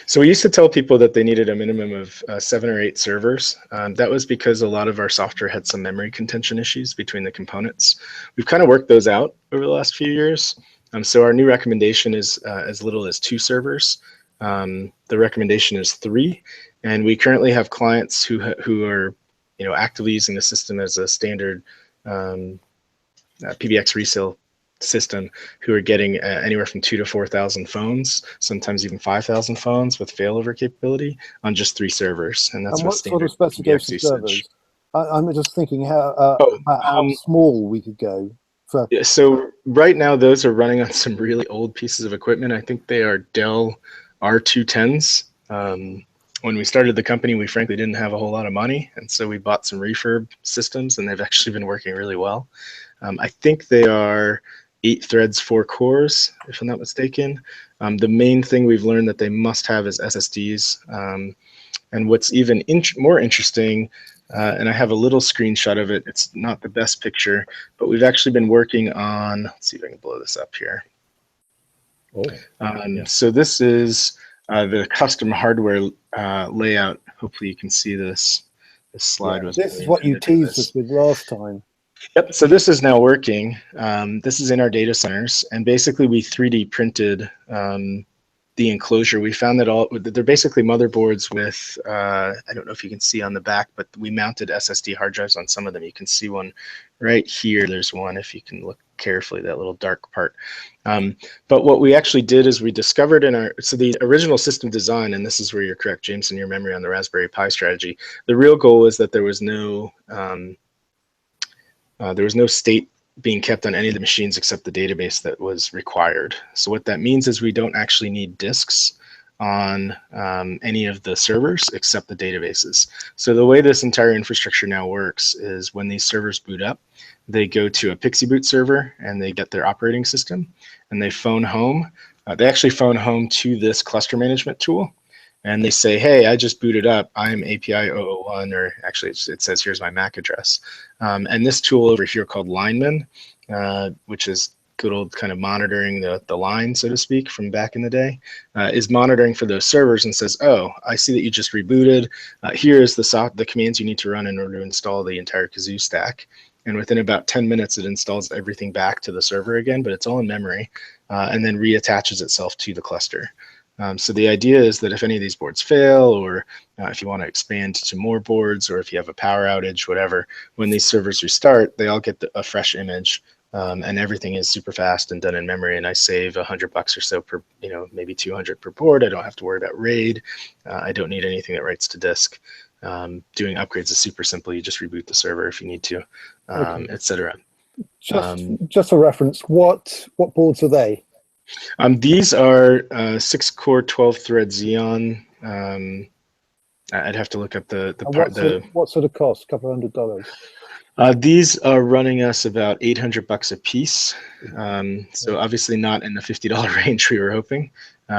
So we used to tell people that they needed a minimum of 7 or 8 servers. That was because a lot of our software had some memory contention issues between the components. We've kind of worked those out over the last few years. So our new recommendation is as little as 2 servers. The recommendation is 3, and we currently have clients who are actively using the system as a standard PBX resale system, who are getting anywhere from 2,000 to 4,000 phones, sometimes even 5,000 phones with failover capability on just 3 servers. And that's what sort of specification servers? I'm just thinking how small we could go. So right now, those are running on some really old pieces of equipment. I think they are Dell R210s. When we started the company, we frankly didn't have a whole lot of money, and so we bought some refurb systems, and they've actually been working really well. I think they are 8 threads, 4 cores, if I'm not mistaken. The main thing we've learned that they must have is SSDs. And what's even more interesting, and I have a little screenshot of it, it's not the best picture, but we've actually been working on, let's see if I can blow this up here. So this is the custom hardware layout. Hopefully you can see this. This slide was. This is what you teased us with last time. Yep, so this is now working. This is in our data centers, and basically we 3D printed the enclosure. We found that they're basically motherboards with, I don't know if you can see on the back, but we mounted SSD hard drives on some of them. You can see one right here. There's one, if you can look carefully, that little dark part. But what we actually did is we discovered so the original system design, and this is where you're correct, James, in your memory on the Raspberry Pi strategy, the real goal was that there was no state being kept on any of the machines except the database that was required. So what that means is we don't actually need disks on any of the servers except the databases. So the way this entire infrastructure now works is when these servers boot up, they go to a Pixie Boot server and they get their operating system, and they phone home. They actually phone home to this cluster management tool, and they say, hey, I just booted up. I'm API 001, or actually it says here's my MAC address. And this tool over here called Lineman, which is good old kind of monitoring the line, so to speak, from back in the day, is monitoring for those servers and says, oh, I see that you just rebooted. Here's the commands you need to run in order to install the entire Kazoo stack. And within about 10 minutes, it installs everything back to the server again, but it's all in memory, and then reattaches itself to the cluster. So the idea is that if any of these boards fail, or if you want to expand to more boards, or if you have a power outage, whatever, when these servers restart, they all get a fresh image, and everything is super fast and done in memory. And I save $100 or so per, maybe 200 per board. I don't have to worry about RAID. I don't need anything that writes to disk. Doing upgrades is super simple. You just reboot the server if you need to, etc. Just for reference, what boards are they? These are 6-core 12-thread Xeon. I'd have to look up the part. What sort of cost? A couple $100? These are running us about $800 a piece. So obviously not in the $50 range we were hoping.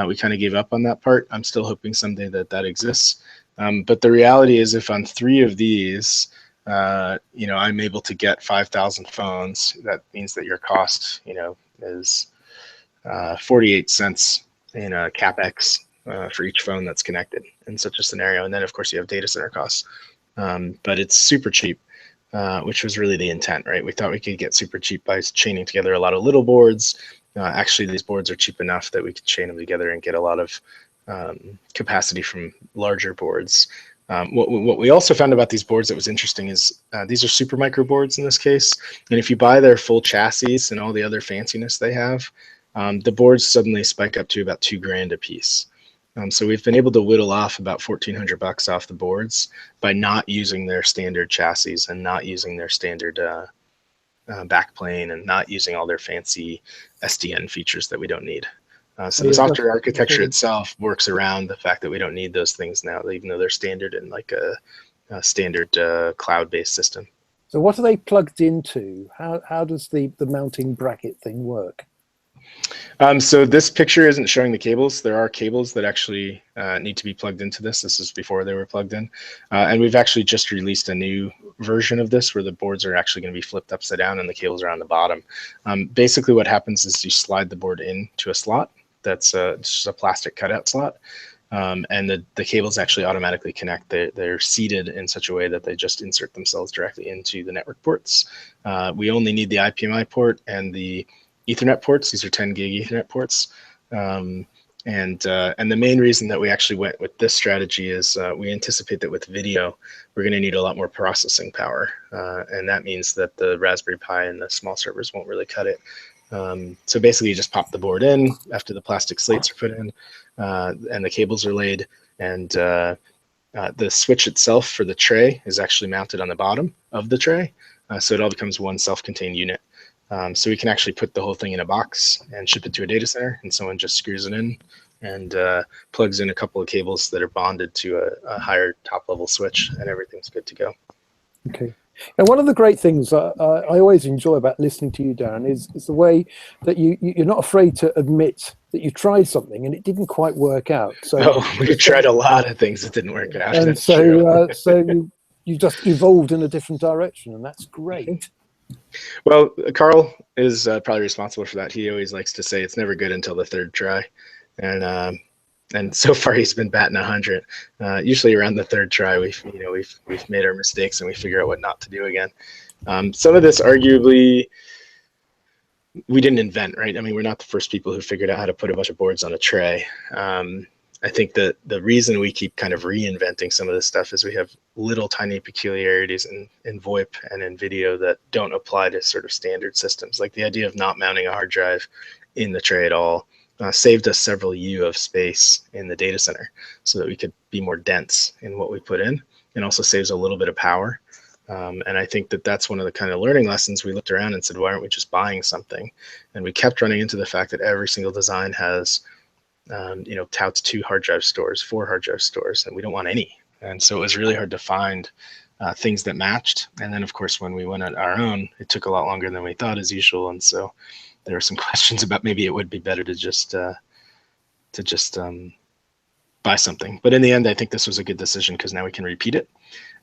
We kind of gave up on that part. I'm still hoping someday that exists. But the reality is, if on 3 of these, I'm able to get 5,000 phones, that means that your cost, is 48 cents in CapEx for each phone that's connected in such a scenario. And then, of course, you have data center costs. But it's super cheap. Which was really the intent, right? We thought we could get super cheap by chaining together a lot of little boards. Actually, these boards are cheap enough that we could chain them together and get a lot of capacity from larger boards. What we also found about these boards that was interesting is these are super micro boards in this case. And if you buy their full chassis and all the other fanciness they have, the boards suddenly spike up to about $2,000 a piece. So we've been able to whittle off about $1,400 off the boards by not using their standard chassis and not using their standard backplane and not using all their fancy SDN features that we don't need. So the software architecture itself works around the fact that we don't need those things now, even though they're standard in like a standard cloud-based system. So what are they plugged into? How does the mounting bracket thing work? So this picture isn't showing the cables. There are cables that actually need to be plugged into this. This is before they were plugged in. And we've actually just released a new version of this where the boards are actually going to be flipped upside down and the cables are on the bottom. Basically what happens is you slide the board into a slot. That's just a plastic cutout slot. And the cables actually automatically connect. They're seated in such a way that they just insert themselves directly into the network ports. We only need the IPMI port and the Ethernet ports. These are 10 gig Ethernet ports. And the main reason that we actually went with this strategy is we anticipate that with video, we're going to need a lot more processing power. And that means that the Raspberry Pi and the small servers won't really cut it. So basically you just pop the board in after the plastic slates are put in and the cables are laid, and the switch itself for the tray is actually mounted on the bottom of the tray. So it all becomes one self-contained unit. So we can actually put the whole thing in a box and ship it to a data center, and someone just screws it in and plugs in a couple of cables that are bonded to a higher top level switch, and everything's good to go. Okay. And one of the great things I always enjoy about listening to you, Darren, is the way that you're not afraid to admit that you tried something and it didn't quite work out. So we tried a lot of things that didn't work out. And so you just evolved in a different direction, and that's great. Well, Carl is probably responsible for that. He always likes to say it's never good until the third try, and so far he's been batting 100. Usually around the third try, we've made our mistakes and we figure out what not to do again. Some of this, arguably, we didn't invent, right? I mean, we're not the first people who figured out how to put a bunch of boards on a tray. I think that the reason we keep kind of reinventing some of this stuff is we have little tiny peculiarities in VoIP and in video that don't apply to sort of standard systems. Like the idea of not mounting a hard drive in the tray at all saved us several U of space in the data center so that we could be more dense in what we put in, and also saves a little bit of power. And I think that that's one of the kind of learning lessons. We looked around and said, why aren't we just buying something? And we kept running into the fact that every single design has touts 2 hard drive stores, 4 hard drive stores, and we don't want any. And so it was really hard to find things that matched. And then, of course, when we went on our own, it took a lot longer than we thought, as usual. And so there were some questions about maybe it would be better to just buy something. But in the end, I think this was a good decision because now we can repeat it.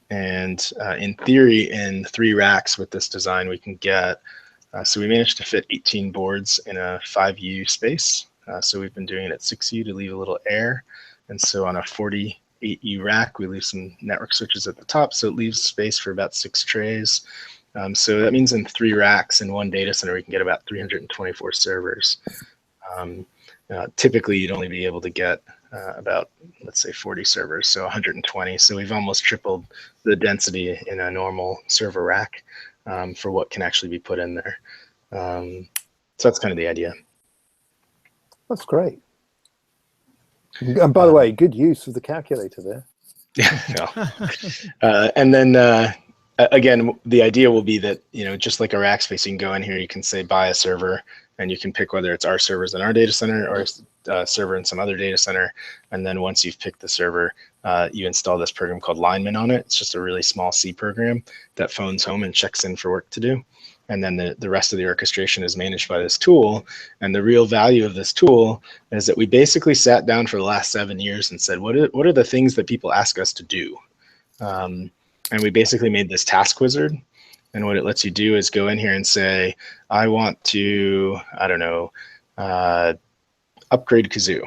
And in theory, in 3 racks with this design, we can get, so we managed to fit 18 boards in a 5U space. So we've been doing it at 6U to leave a little air. And so on a 48U rack, we leave some network switches at the top. So it leaves space for about 6 trays. So that means in 3 racks in one data center, we can get about 324 servers. Typically, you'd only be able to get about, let's say, 40 servers, so 120. So we've almost tripled the density in a normal server rack for what can actually be put in there. So that's kind of the idea. That's great. And by the way, good use of the calculator there. Yeah. And then again, the idea will be that, just like a rack space, you can go in here, you can say buy a server, and you can pick whether it's our servers in our data center or a server in some other data center. And then once you've picked the server, you install this program called Lineman on it. It's just a really small C program that phones home and checks in for work to do. And then the rest of the orchestration is managed by this tool. And the real value of this tool is that we basically sat down for the last 7 years and said, what are the things that people ask us to do? And we basically made this task wizard. And what it lets you do is go in here and say, I want to, I don't know, upgrade Kazoo,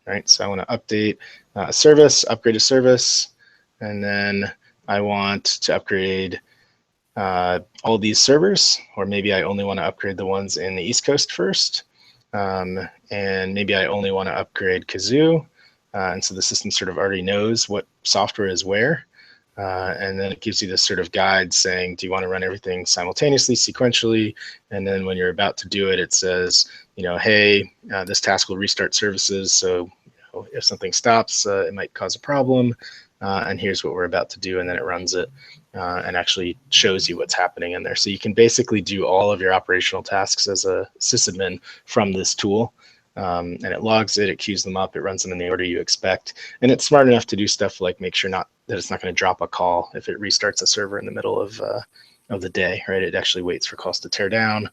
right? So I want to update a service, upgrade a service, and then I want to upgrade all these servers, or maybe I only want to upgrade the ones in the East Coast first, and maybe I only want to upgrade Kazoo, and so the system sort of already knows what software is where, and then it gives you this sort of guide saying, do you want to run everything simultaneously, sequentially, and then when you're about to do it, it says, you know, hey, this task will restart services, so if something stops, it might cause a problem, and here's what we're about to do, and then it runs it and actually shows you what's happening in there. So you can basically do all of your operational tasks as a sysadmin from this tool, and it logs it, it queues them up, it runs them in the order you expect, and it's smart enough to do stuff like make sure that it's not going to drop a call if it restarts a server in the middle of the day, right? It actually waits for calls to tear down,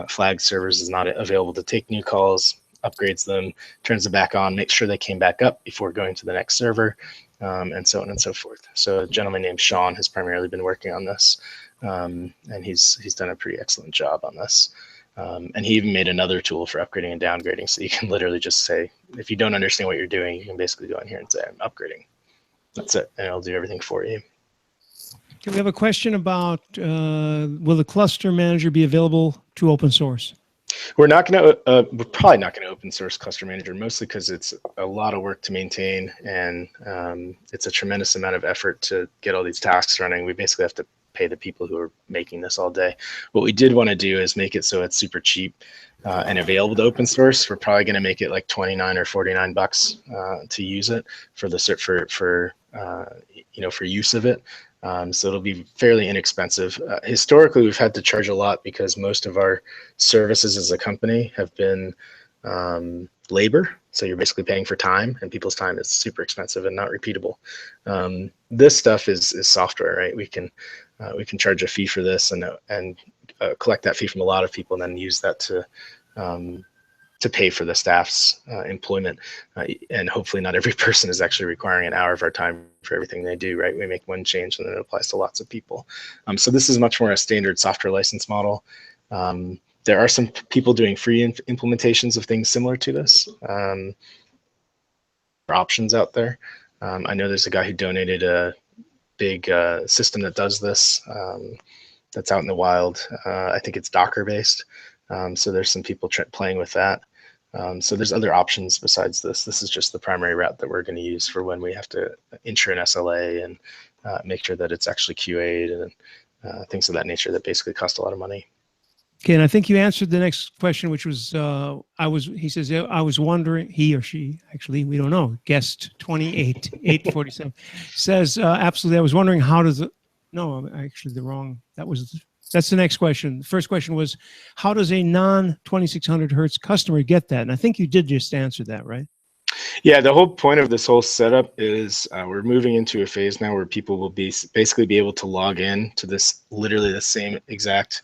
flags servers is not available to take new calls, upgrades them, turns them back on, makes sure they came back up before going to the next server, and so on and so forth. So a gentleman named Sean has primarily been working on this, and he's done a pretty excellent job on this. And he even made another tool for upgrading and downgrading, so you can literally just say, if you don't understand what you're doing, you can basically go in here and say, I'm upgrading. That's it, and it'll do everything for you. Okay, we have a question about, will the cluster manager be available to open source? We're probably not going to open source Cluster Manager, mostly because it's a lot of work to maintain, and it's a tremendous amount of effort to get all these tasks running. We basically have to pay the people who are making this all day. What we did want to do is make it so it's super cheap and available to open source. We're probably going to make it like 29 or 49 bucks to use it for use of it. So it'll be fairly inexpensive. Historically, we've had to charge a lot because most of our services as a company have been labor. So you're basically paying for time, and people's time is super expensive and not repeatable. This stuff is software, right? We can charge a fee for this and collect that fee from a lot of people, and then use that to pay for the staff's employment. And hopefully not every person is actually requiring an hour of our time for everything they do, right? We make one change and then it applies to lots of people. So this is much more a standard software license model. There are some people doing free implementations of things similar to this. Options out there. I know there's a guy who donated a big system that does this, that's out in the wild. I think it's Docker based. So there's some people playing with that. So there's other options besides this. This is just the primary route that we're going to use for when we have to ensure an SLA and make sure that it's actually QA'd and things of that nature that basically cost a lot of money. Okay, and I think you answered the next question, which was, he says, I was wondering, he or she, actually, we don't know, guest 847, says, absolutely, I was wondering how does it, no, actually that's the next question. The first question was, how does a non-2600 hertz customer get that? And I think you did just answer that, right? Yeah, the whole point of this whole setup is we're moving into a phase now where people will basically be able to log in to this, literally the same exact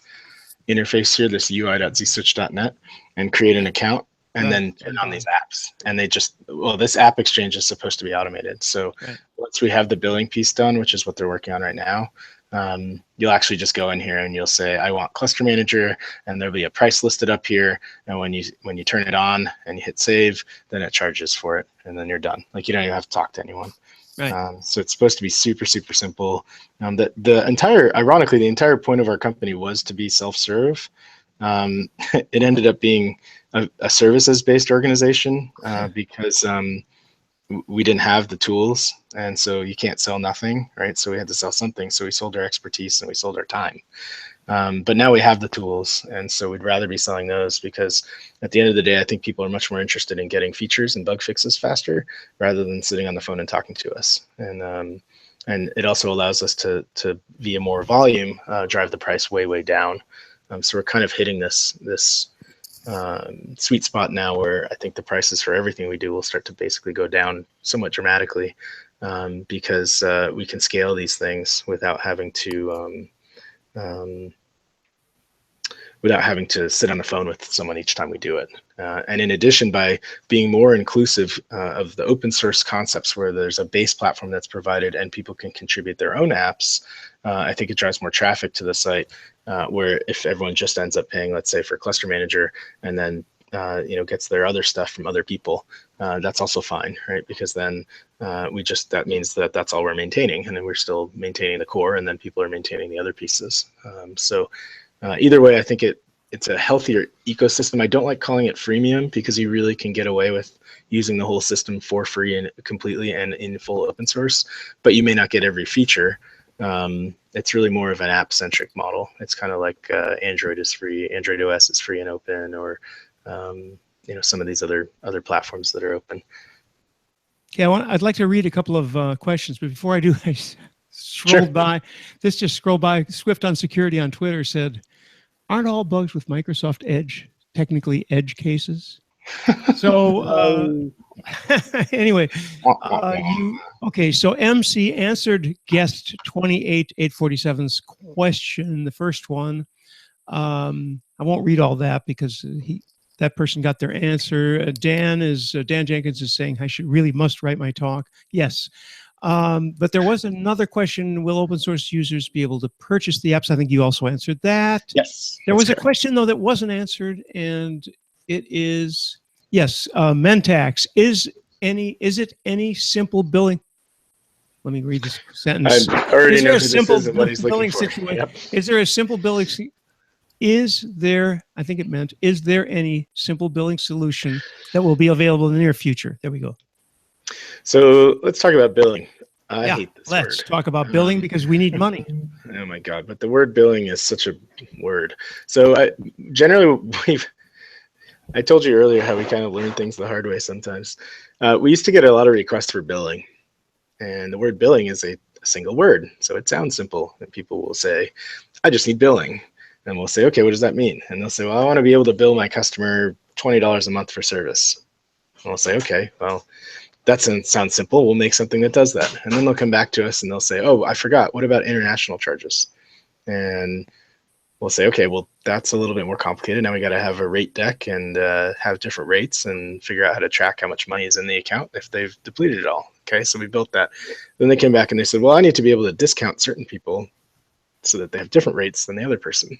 interface here, this ui.zswitch.net, and create an account and then turn on these apps. And this app exchange is supposed to be automated. So once we have the billing piece done, which is what they're working on right now, you'll actually just go in here and you'll say, I want Cluster Manager, and there'll be a price listed up here. And when you turn it on and you hit save, then it charges for it, and then you're done. Like, you don't even have to talk to anyone. Right. So it's supposed to be super, super simple. Ironically, the entire point of our company was to be self-serve. It ended up being a services-based organization because we didn't have the tools, and so you can't sell nothing, right? So we had to sell something. So we sold our expertise and we sold our time. But now we have the tools, and so we'd rather be selling those because at the end of the day, I think people are much more interested in getting features and bug fixes faster rather than sitting on the phone and talking to us. And it also allows us to via more volume, drive the price way, way down. So we're kind of hitting this sweet spot now where I think the prices for everything we do will start to basically go down somewhat dramatically, because we can scale these things without having to sit on the phone with someone each time we do it. And in addition, by being more inclusive of the open source concepts where there's a base platform that's provided and people can contribute their own apps, I think it drives more traffic to the site, where if everyone just ends up paying, let's say for Cluster Manager, and then gets their other stuff from other people, that's also fine, right? Because then that means that that's all we're maintaining, and then we're still maintaining the core, and then people are maintaining the other pieces. Either way, I think it's a healthier ecosystem. I don't like calling it freemium because you really can get away with using the whole system for free and completely and in full open source, but you may not get every feature. It's really more of an app-centric model. It's kind of like Android is free, Android OS is free and open, or some of these other platforms that are open. Okay, I'd like to read a couple of questions, but before I do, I scrolled by. This just scrolled by. Swift on Security on Twitter said, "Aren't all bugs with Microsoft Edge technically edge cases?" So anyway, so MC answered guest 28847's question, the first one. I won't read all that because that person got their answer. Dan Jenkins is saying, I must write my talk. Yes. But there was another question, will open source users be able to purchase the apps? I think you also answered that. Yes. There was a question, though, that wasn't answered, and it is, yes, Mentax. Is it any simple billing? Let me read this sentence. I already know who this is and what he's looking for. Yep. Is there a simple billing? Is there any simple billing solution that will be available in the near future? There we go. So let's talk about billing. I hate this word. Let's talk about billing because we need money. Oh my God, but the word billing is such a word. So I told you earlier how we kind of learn things the hard way sometimes. We used to get a lot of requests for billing, and the word billing is a single word. So it sounds simple, and people will say, I just need billing. And we'll say, okay, what does that mean? And they'll say, well, I want to be able to bill my customer $20 a month for service. And we'll say, okay, well, that sounds simple. We'll make something that does that. And then they'll come back to us and they'll say, oh, I forgot. What about international charges? And we'll say, okay, well, that's a little bit more complicated. Now we got to have a rate deck and have different rates and figure out how to track how much money is in the account if they've depleted it all. Okay, so we built that. Then they came back and they said, well, I need to be able to discount certain people so that they have different rates than the other person.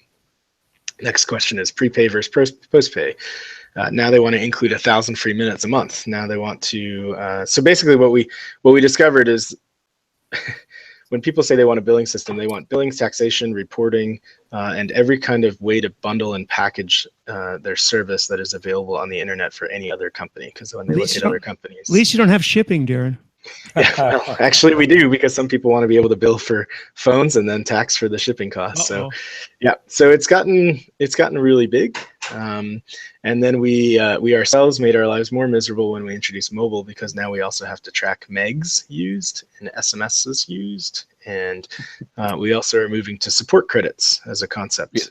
Next question is prepay versus postpay. Now they want to include 1,000 free minutes a month. Now they want to. So basically, what we discovered is when people say they want a billing system, they want billing, taxation, reporting, and every kind of way to bundle and package their service that is available on the internet for any other company. Because when they look at other companies, at least you don't have shipping, Darren. Yeah, well, actually we do, because some people want to be able to bill for phones and then tax for the shipping costs. So yeah, so it's gotten really big. And then we ourselves made our lives more miserable when we introduced mobile, because now we also have to track megs used and SMSs used. And we also are moving to support credits as a concept.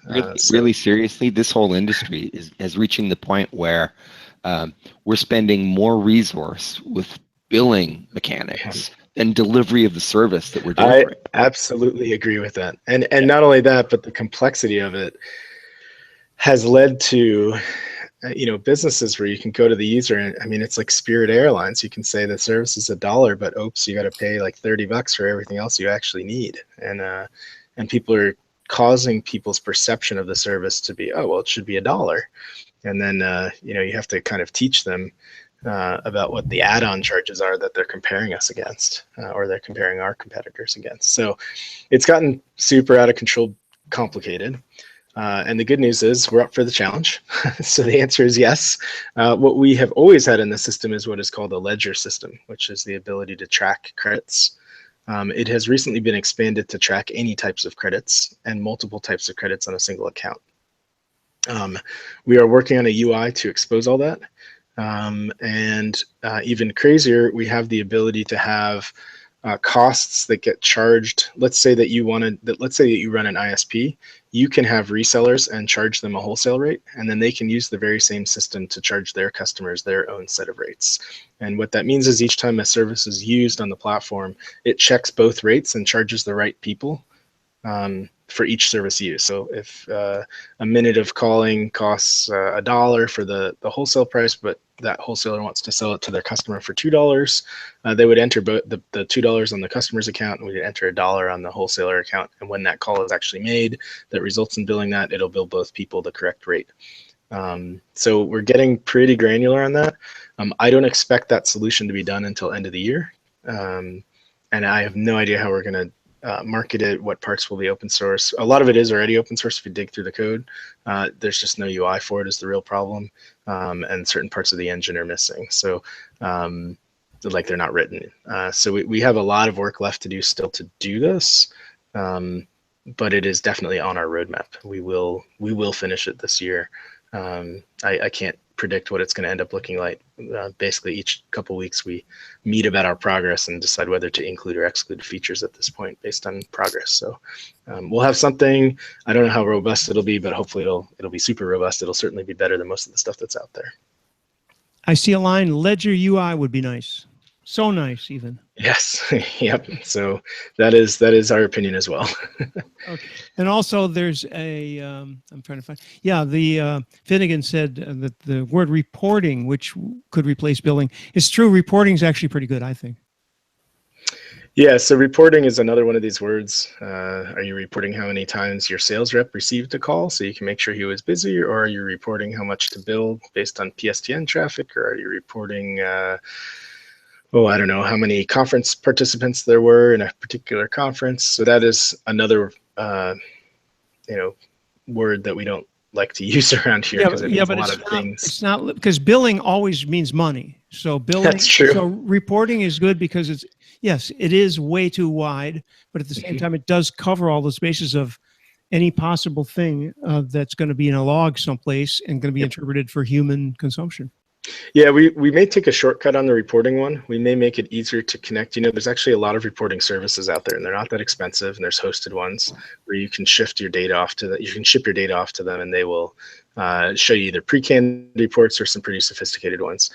Really seriously, this whole industry is reaching the point where we're spending more resource with billing mechanics than delivery of the service that we're delivering. I absolutely agree with that. And not only that, but the complexity of it has led to businesses where you can go to the user, and I mean, it's like Spirit Airlines. You can say the service is $1, but oops, you got to pay like $30 for everything else you actually need. And people are causing people's perception of the service to be, oh, well, it should be $1. And then you have to kind of teach them about what the add-on charges are that they're comparing us against, or they're comparing our competitors against. So it's gotten super out of control, complicated. And the good news is we're up for the challenge. So the answer is yes. What we have always had in the system is what is called a ledger system, which is the ability to track credits. It has recently been expanded to track any types of credits and multiple types of credits on a single account. We are working on a UI to expose all that. And even crazier, we have the ability to have costs that get charged. Let's say that you run an ISP you can have resellers and charge them a wholesale rate, and then they can use the very same system to charge their customers their own set of rates. And what that means is each time a service is used on the platform, it checks both rates and charges the right people for each service used. So if a minute of calling costs $1 for the wholesale price, but that wholesaler wants to sell it to their customer for $2, they would enter both the $2 on the customer's account, and we would enter $1 on the wholesaler account. And when that call is actually made, that results in billing that, it'll bill both people the correct rate. So we're getting pretty granular on that. I don't expect that solution to be done until end of the year. And I have no idea how we're going to market it, what parts will be open source. A lot of it is already open source if you dig through the code. There's just no UI for it is the real problem. And certain parts of the engine are missing. So like they're not written. So we have a lot of work left to do still to do this. But it is definitely on our roadmap. We will finish it this year. I can't predict what it's going to end up looking like. Basically, each couple weeks we meet about our progress and decide whether to include or exclude features at this point based on progress. So we'll have something. I don't know how robust it'll be, but hopefully it'll be super robust. It'll certainly be better than most of the stuff that's out there. I see a line, Ledger UI would be nice. So nice, even. Yes. Yep. So that is our opinion as well. Okay. And also there's a, I'm trying to find, yeah, the Finnegan said that the word reporting, which could replace billing, is true. Reporting is actually pretty good, I think. Yeah, so reporting is another one of these words. Are you reporting how many times your sales rep received a call so you can make sure he was busy, or are you reporting how much to bill based on PSTN traffic, or are you reporting I don't know how many conference participants there were in a particular conference? So that is another, word that we don't like to use around here because it means a lot of things. It's not, because billing always means money. So billing. That's true. So reporting is good because it is way too wide, but at the same time, it does cover all those bases of any possible thing that's going to be in a log someplace and going to be interpreted for human consumption. Yeah, we may take a shortcut on the reporting one. We may make it easier to connect. There's actually a lot of reporting services out there, and they're not that expensive. And there's hosted ones where you can shift your data off to that. You can ship your data off to them, and they will show you either pre-canned reports or some pretty sophisticated ones.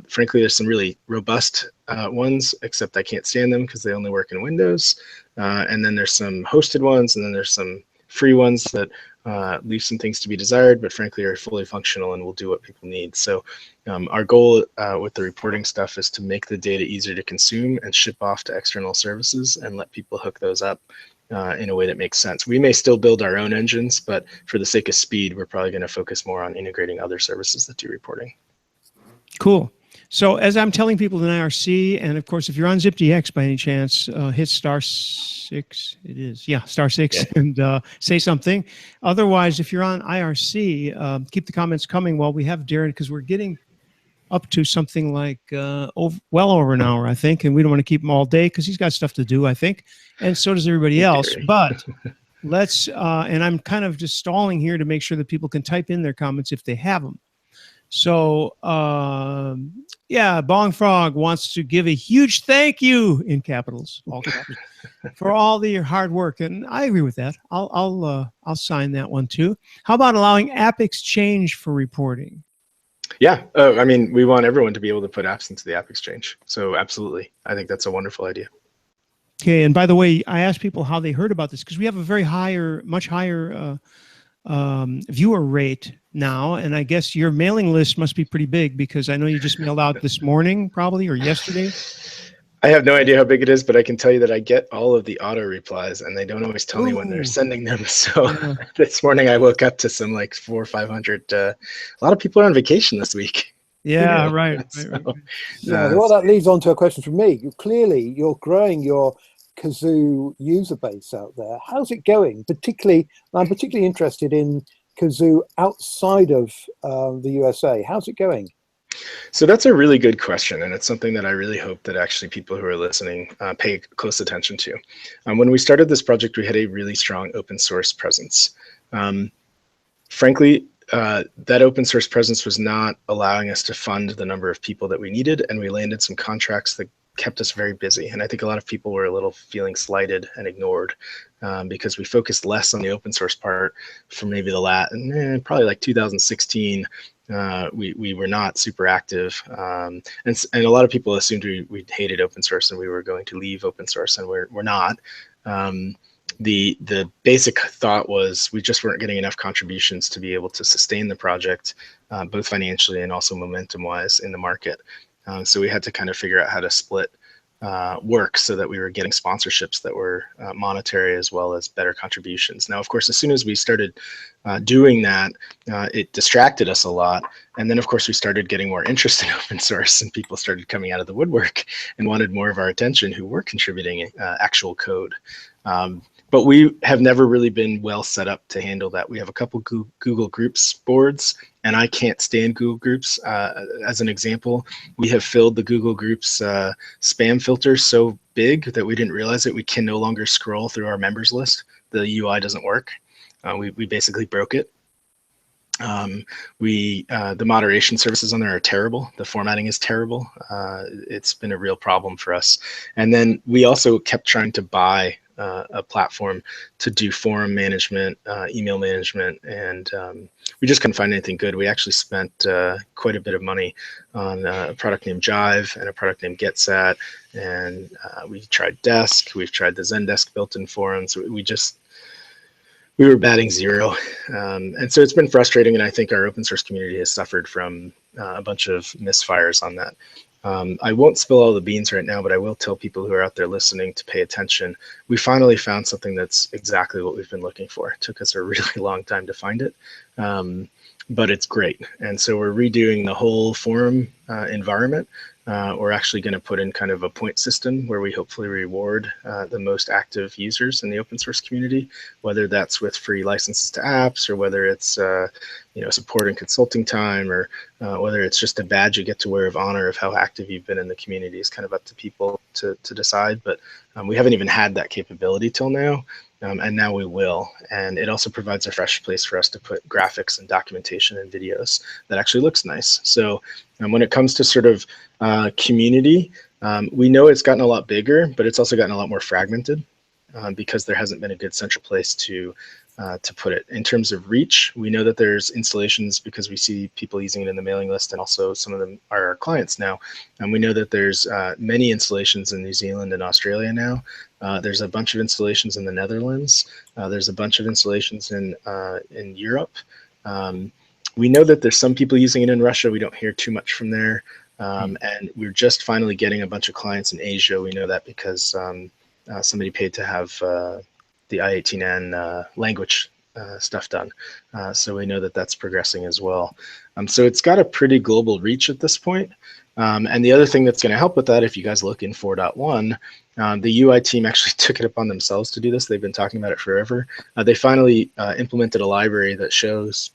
Frankly, there's some really robust ones, except I can't stand them because they only work in Windows. And then there's some hosted ones, and then there's some free ones that leave some things to be desired, but frankly are fully functional and will do what people need. So our goal with the reporting stuff is to make the data easier to consume and ship off to external services and let people hook those up in a way that makes sense. We may still build our own engines, but for the sake of speed, we're probably going to focus more on integrating other services that do reporting. Cool. So as I'm telling people in IRC, and of course, if you're on ZipDX by any chance, hit *6. It is, yeah, *6, and say something. Otherwise, if you're on IRC, keep the comments coming while we have Darren, because we're getting up to something like well over an hour, I think, and we don't want to keep him all day because he's got stuff to do, I think, and so does everybody else. But let's, and I'm kind of just stalling here to make sure that people can type in their comments if they have them. So, yeah, Bong Frog wants to give a huge thank you in capitals, all capitals, for all your hard work, and I agree with that. I'll sign that one too. How about allowing App Exchange for reporting? Yeah, I mean, we want everyone to be able to put apps into the App Exchange. So absolutely, I think that's a wonderful idea. Okay, and by the way, I asked people how they heard about this because we have a very much higher viewer rate now, and I guess your mailing list must be pretty big because I know you just mailed out this morning probably, or yesterday. I have no idea how big it is, but I can tell you that I get all of the auto replies and they don't always tell me when they're sending them. So this morning I woke up to some like 400 or 500. A lot of people are on vacation this week. Yeah, right. Yeah, well, that leads on to a question from me. Clearly, you're growing your Kazoo user base out there. How's it going? I'm particularly interested in Kazoo outside of the USA. How's it going? So that's a really good question, and it's something that I really hope that actually people who are listening pay close attention to. When we started this project, we had a really strong open source presence. Frankly, that open source presence was not allowing us to fund the number of people that we needed, and we landed some contracts that kept us very busy. And I think a lot of people were a little feeling slighted and ignored because we focused less on the open source part for maybe probably like 2016. We were not super active, and a lot of people assumed we hated open source and we were going to leave open source, and we're not. The basic thought was we just weren't getting enough contributions to be able to sustain the project, both financially and also momentum-wise in the market. So we had to kind of figure out how to split work so that we were getting sponsorships that were monetary as well as better contributions. Now, of course, as soon as we started doing that, it distracted us a lot. And then, of course, we started getting more interest in open source, and people started coming out of the woodwork and wanted more of our attention who were contributing actual code. But we have never really been well set up to handle that. We have a couple Google Groups boards, and I can't stand Google Groups. As an example, we have filled the Google Groups spam filter so big that we didn't realize it. We can no longer scroll through our members list. The UI doesn't work. We basically broke it. The moderation services on there are terrible. The formatting is terrible. It's been a real problem for us. And then we also kept trying to buy a platform to do forum management, email management, and we just couldn't find anything good. We actually spent quite a bit of money on a product named Jive and a product named GetSat, and we tried Desk. We've tried the Zendesk built-in forums. We were batting zero. And so it's been frustrating, and I think our open source community has suffered from a bunch of misfires on that. I won't spill all the beans right now, but I will tell people who are out there listening to pay attention. We finally found something that's exactly what we've been looking for. It took us a really long time to find it, but it's great. And so we're redoing the whole forum environment. We're actually going to put in kind of a point system where we hopefully reward the most active users in the open source community, whether that's with free licenses to apps, or whether it's support and consulting time, or whether it's just a badge you get to wear of honor of how active you've been in the community. Is kind of up to people to decide, but we haven't even had that capability till now. And now we will. And it also provides a fresh place for us to put graphics and documentation and videos that actually looks nice. So when it comes to sort of community, we know it's gotten a lot bigger, but it's also gotten a lot more fragmented because there hasn't been a good central place to put it. In terms of reach, we know that there's installations because we see people using it in the mailing list, and also some of them are our clients now. And we know that there's many installations in New Zealand and Australia now. There's a bunch of installations in the Netherlands. There's a bunch of installations in Europe. We know that there's some people using it in Russia. We don't hear too much from there. And we're just finally getting a bunch of clients in Asia. We know that because somebody paid to have the I-18N language stuff done. So we know that that's progressing as well. So it's got a pretty global reach at this point. And the other thing that's going to help with that, if you guys look in 4.1, the UI team actually took it upon themselves to do this. They've been talking about it forever. They finally implemented a library that shows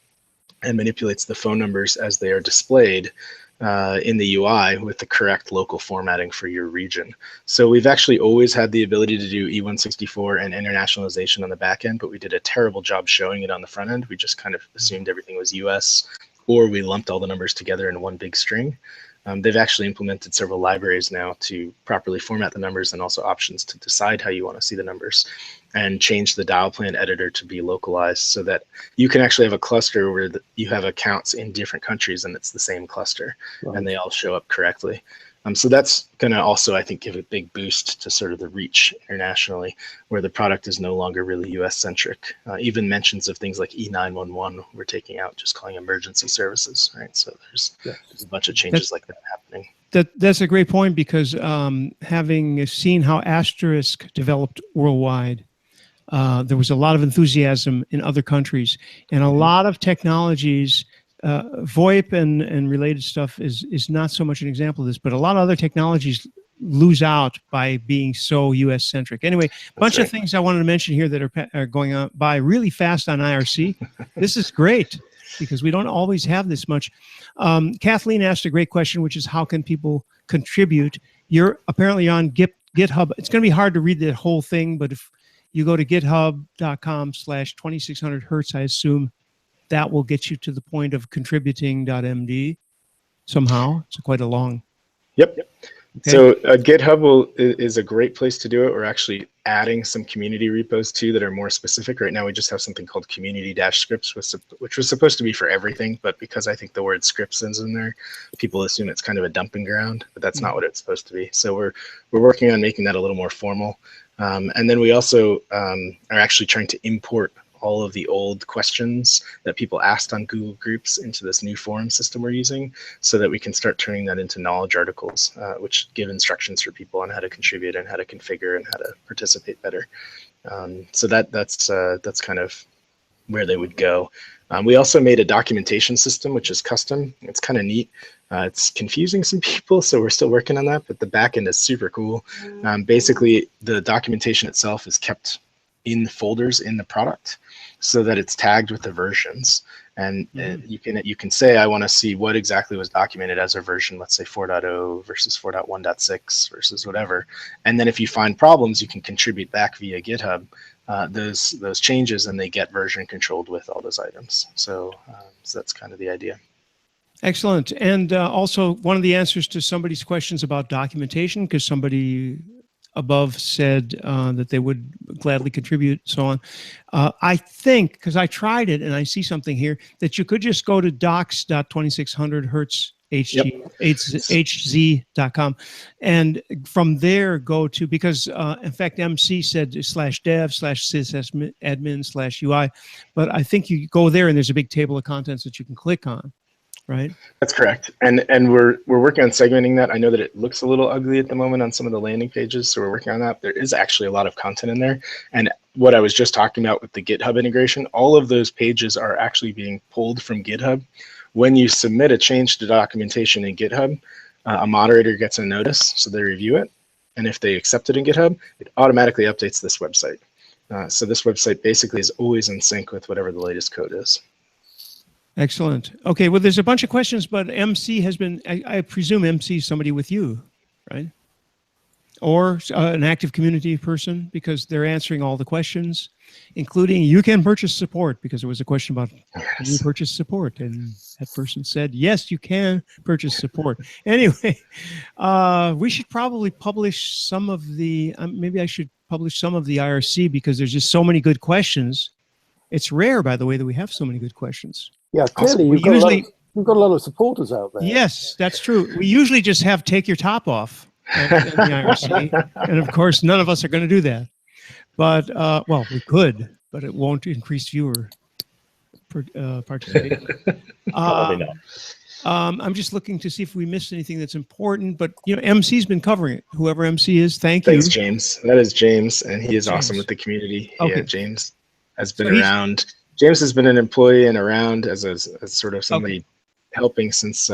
and manipulates the phone numbers as they are displayed in the UI with the correct local formatting for your region. So we've actually always had the ability to do E164 and internationalization on the back end, but we did a terrible job showing it on the front end. We just kind of assumed everything was US, or we lumped all the numbers together in one big string. They've actually implemented several libraries now to properly format the numbers, and also options to decide how you want to see the numbers, and change the dial plan editor to be localized so that you can actually have a cluster where you have accounts in different countries and it's the same cluster, right, and they all show up correctly. So that's going to also, I think, give a big boost to sort of the reach internationally, where the product is no longer really US centric. Even mentions of things like E911 we're taking out, just calling emergency services, right? So there's a bunch of changes like that happening. That's a great point, because having seen how Asterisk developed worldwide, there was a lot of enthusiasm in other countries, and a lot of technologies. VoIP and related stuff is not so much an example of this, but a lot of other technologies lose out by being so US centric. Anyway, a bunch of things I wanted to mention here that are going on by really fast on IRC. This is great because we don't always have this much. Kathleen asked a great question, which is how can people contribute? You're apparently on GitHub. It's going to be hard to read the whole thing, but if you go to github.com/2600Hertz, I assume that will get you to the point of contributing.md somehow. It's quite a long. Yep. Okay. So GitHub is a great place to do it. We're actually adding some community repos too that are more specific. Right now we just have something called community-scripts, which was supposed to be for everything, but because I think the word scripts is in there, people assume it's kind of a dumping ground, but that's not what it's supposed to be. So we're working on making that a little more formal. And then we also are actually trying to import all of the old questions that people asked on Google Groups into this new forum system we're using, so that we can start turning that into knowledge articles, which give instructions for people on how to contribute and how to configure and how to participate better. So that's kind of where they would go. We also made a documentation system, which is custom. It's kind of neat. It's confusing some people, so we're still working on that, but the backend is super cool. Basically, the documentation itself is kept in folders in the product so that it's tagged with the versions. And you can say, I want to see what exactly was documented as a version, let's say 4.0 versus 4.1.6 versus whatever. And then if you find problems, you can contribute back via GitHub those changes, and they get version controlled with all those items. So that's kind of the idea. Excellent. And also one of the answers to somebody's questions about documentation, because somebody above said that they would gladly contribute, so on. I think, because I tried it and I see something here, that you could just go to docs.2600hertz hz.com and from there go to, because in fact MC said /dev/sysadmin/UI, but I think you go there and there's a big table of contents that you can click on, right? That's correct. And we're working on segmenting that. I know that it looks a little ugly at the moment on some of the landing pages, so we're working on that. There is actually a lot of content in there. And what I was just talking about with the GitHub integration, all of those pages are actually being pulled from GitHub. When you submit a change to documentation in GitHub, a moderator gets a notice, so they review it. And if they accept it in GitHub, it automatically updates this website. So this website basically is always in sync with whatever the latest code is. Excellent. Okay, well, there's a bunch of questions, but MC has been, I presume MC is somebody with you, right? Or an active community person, because they're answering all the questions, including you can purchase support, because there was a question about can you purchase support, and that person said, yes, you can purchase support. Anyway, we should probably publish some of the, maybe I should publish some of the IRC, because there's just so many good questions. It's rare, by the way, that we have so many good questions. Yeah, clearly you've got a lot of supporters out there. Yes, that's true. We usually just have take your top off in the IRC, and of course, none of us are going to do that. But well, we could, but it won't increase viewer participation. Probably not. I'm just looking to see if we missed anything that's important, but you know, MC's been covering it. Whoever MC is, thanks, you. James. That is James, and he is awesome with the community. Okay. Yeah, James has been around. James has been an employee and around as sort of somebody helping since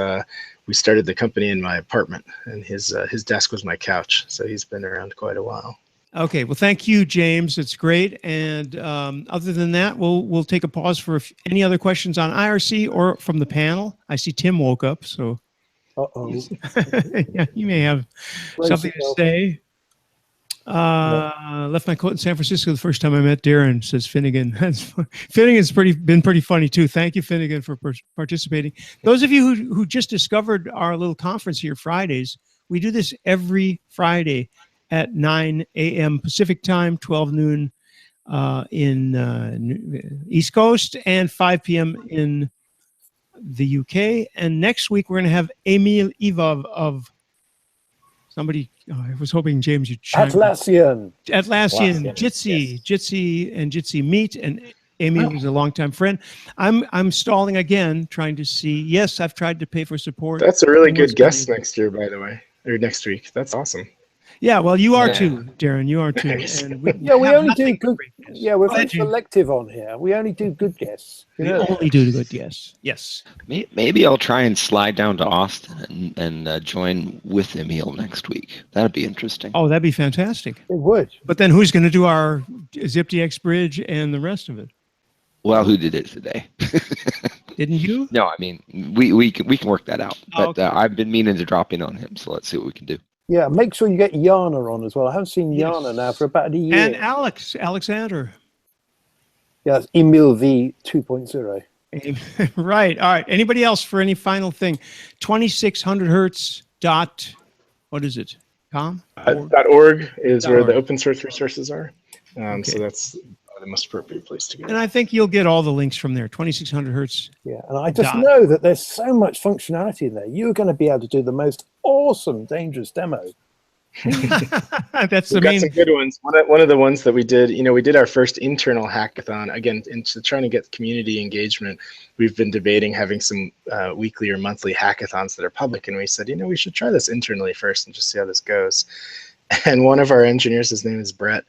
we started the company in my apartment, and his desk was my couch, so he's been around quite a while. Okay, well, thank you, James. It's great. And other than that, we'll take a pause for any other questions on IRC or from the panel. I see Tim woke up, so yeah, you may have something to say. Left my coat in San Francisco the first time I met Darren, says Finnegan. Finnegan's been pretty funny too. Thank you, Finnegan, for participating. Those of you who just discovered our little conference here Fridays, we do this every Friday at 9 a.m. Pacific time, 12 noon in East Coast, and 5 p.m. in the UK. And next week we're going to have Emil Ivov of somebody. I was hoping James you'd chime Atlassian, Jitsi and Jitsi meet, and Amy was a longtime friend. I'm stalling again, trying to see. Yes, I've tried to pay for support. That's a really good guest next year, by the way, or next week. That's awesome. Yeah, well, you are too, Darren. You are too. And we only do good. Yeah, we're very selective on here. We only do good guests. We only do good guests. Yes. Maybe I'll try and slide down to Austin and join with Emil next week. That'd be interesting. Oh, that'd be fantastic. It would. But then who's going to do our ZipDX bridge and the rest of it? Well, who did it today? Didn't you? No, I mean we can work that out. But okay. I've been meaning to drop in on him, so let's see what we can do. Yeah, make sure you get Yana on as well. I haven't seen Yana now for about a year. And Alexander. Yes, Emil V 2.0. Right. All right. Anybody else for any final thing? 2600 hertz dot, what is it? .com? .org is where .org. the open source resources are. Okay. So that's the most appropriate place to go. And I think you'll get all the links from there. 2600 hertz. Yeah, and I just know that there's so much functionality in there. You're going to be able to do the most awesome dangerous demo. That's the We've got some good ones. One of the ones that we did, we did our first internal hackathon. Again, into trying to get community engagement, we've been debating having some weekly or monthly hackathons that are public, and we said, we should try this internally first and just see how this goes. And one of our engineers, his name is Brett,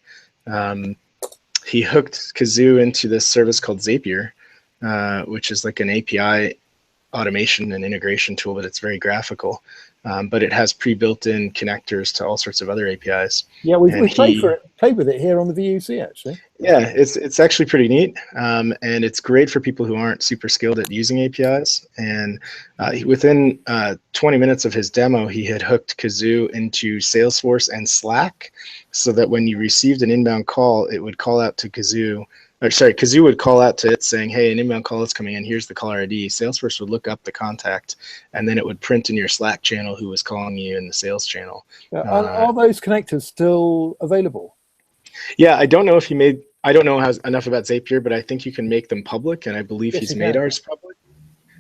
he hooked Kazoo into this service called Zapier, which is like an API automation and integration tool, but it's very graphical. But it has pre-built-in connectors to all sorts of other APIs. Yeah, we played with it here on the VUC, actually. Yeah, it's actually pretty neat, and it's great for people who aren't super skilled at using APIs. And within 20 minutes of his demo, he had hooked Kazoo into Salesforce and Slack, so that when you received an inbound call, it would call out to Kazoo. Kazoo would call out to it saying, hey, an inbound call is coming in, here's the caller ID. Salesforce would look up the contact, and then it would print in your Slack channel who was calling you in the sales channel. Are those connectors still available? Yeah, I don't know if I don't know enough about Zapier, but I think you can make them public, and I believe he's made ours public.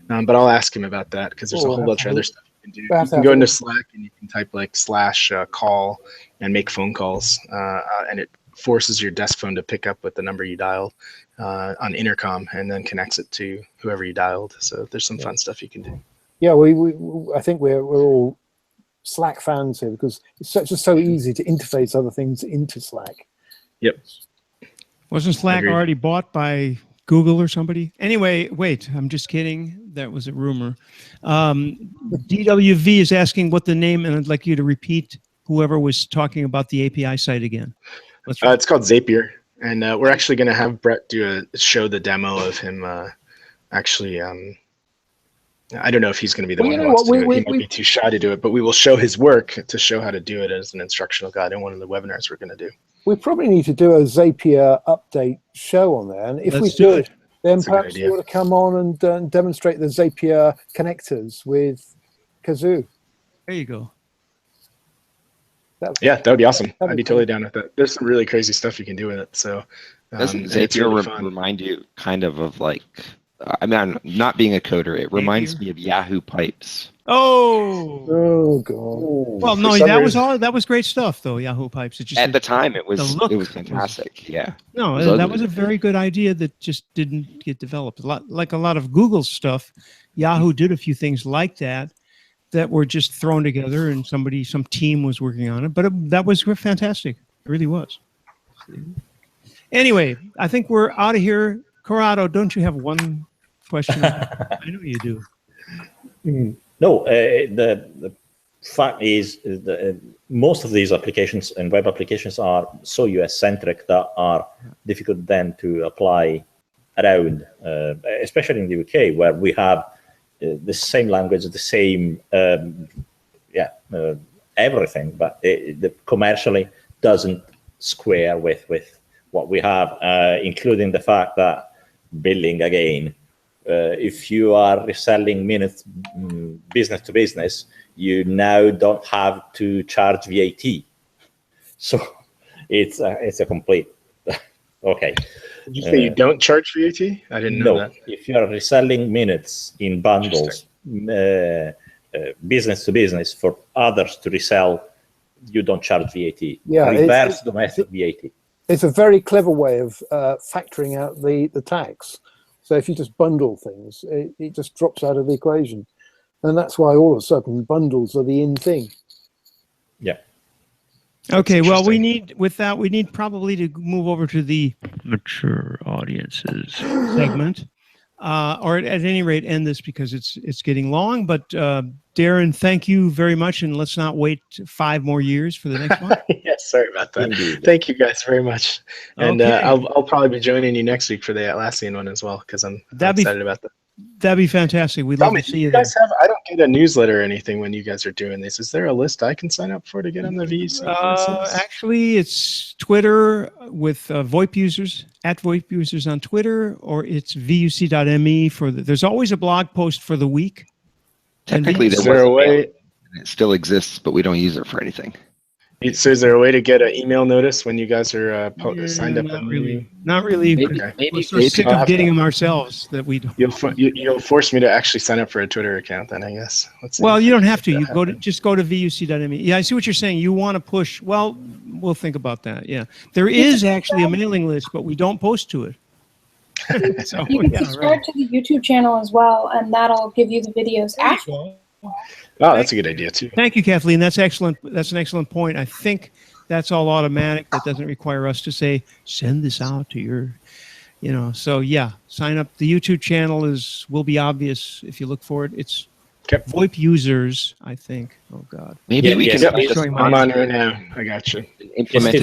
But I'll ask him about that, because there's a whole bunch of other stuff you can do. You can go into Slack, and you can type like /call and make phone calls, and it forces your desk phone to pick up with the number you dialed on intercom, and then connects it to whoever you dialed. So there's some fun stuff you can do. Yeah, I think we're all Slack fans here, because it's just so easy to interface other things into Slack. Yep. Wasn't Slack already bought by Google or somebody? Anyway, wait, I'm just kidding. That was a rumor. DWV is asking what the name, and I'd like you to repeat whoever was talking about the API site again. It's called Zapier, and we're actually going to have Brett show the demo of him. Actually, I don't know if he's going to be the one who wants to do it. He might be too shy to do it, but we will show his work to show how to do it as an instructional guide in one of the webinars we're going to do. We probably need to do a Zapier update show on there, and if we do it, then perhaps you want to come on and demonstrate the Zapier connectors with Kazoo. There you go. Yeah, that would be awesome. I'd be totally down with that. There's some really crazy stuff you can do with it. So doesn't Zapier really remind you kind of like, I mean, I'm not being a coder, it reminds me of Yahoo Pipes. Oh God. Well, no, that was great stuff though. Yahoo Pipes. It just at the time it was fantastic. Yeah. No, that was a very good idea that just didn't get developed. Like a lot of Google stuff, Yahoo did a few things like that were just thrown together, and some team was working on it. But that was fantastic. It really was. Anyway, I think we're out of here. Corrado, don't you have one question? I know you do. No, the fact is that most of these applications and web applications are so US-centric that are difficult then to apply around, especially in the UK, where we have the same language, the same, everything, but it commercially doesn't square with what we have, including the fact that billing again. If you are reselling minutes business to business, you now don't have to charge VAT. So it's a complete okay. Did you say you don't charge VAT? I didn't know that. If you are reselling minutes in bundles, business to business for others to resell, you don't charge VAT. Yeah, reverse domestic VAT. It's a very clever way of factoring out the tax. So if you just bundle things, it just drops out of the equation. And that's why all of a sudden bundles are the in thing. Yeah. Okay, well, we need probably to move over to the mature audiences segment. Or at any rate, end this because it's getting long. But Darren, thank you very much, and let's not wait 5 more years for the next one. Yes, sorry about that. Indeed. Thank you guys very much, and I'll probably be joining you next week for the Atlassian one as well because I'm excited about that. That'd be fantastic. We'd Tell love me, to do see you you there. guys have? I don't get a newsletter or anything when you guys are doing this. Is there a list I can sign up for to get on the VUC? for instance? Actually, it's Twitter with VoIP users, at VoIP users on Twitter, or it's VUC.me for there's always a blog post for the week. Technically, Is there there was a way? it still exists, but we don't use it for anything. So is there a way to get an email notice when you guys are signed up? Not really. Not really. Maybe, Okay. maybe We're so sick I'll of have getting to- them ourselves that we don't. You'll force me to actually sign up for a Twitter account then, I guess. Let's see. Well, you don't have to. You just go to VUC.me. Yeah, I see what you're saying. You want to push. Well, we'll think about that. Yeah, there is actually a mailing list, but we don't post to it. So, You can yeah, subscribe right. to the YouTube channel as well, and that'll give you the videos after. Oh, that's a good idea too. Thank you, Kathleen. That's excellent. That's an excellent point. I think that's all automatic. That doesn't require us to say, send this out to your, so yeah, sign up. The YouTube channel will be obvious if you look for it. It's VoIP users, I think. Oh God. Maybe we yes, can please. just I'm on right now. I got you. implement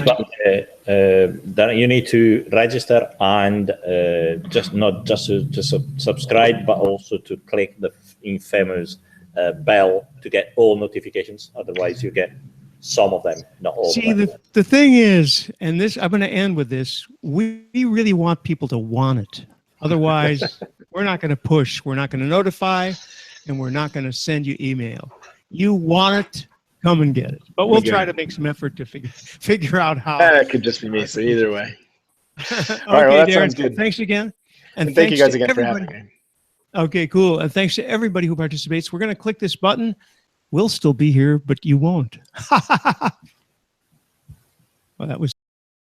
it. Then you need to register and not just to subscribe, but also to click the infamous bell to get all notifications. Otherwise, you get some of them, not all. See, of them. the thing is, and this I'm going to end with this. We really want people to want it. Otherwise, we're not going to push. We're not going to notify, and we're not going to send you email. You want it, come and get it. But we'll try to make some effort to figure out how. It could just be me. So either way. Okay, All right, well, that Darren, sounds good. Thanks again. And thank you guys again for everybody. having me. Okay, cool. And thanks to everybody who participates. We're going to click this button. We'll still be here, but you won't. Well, that was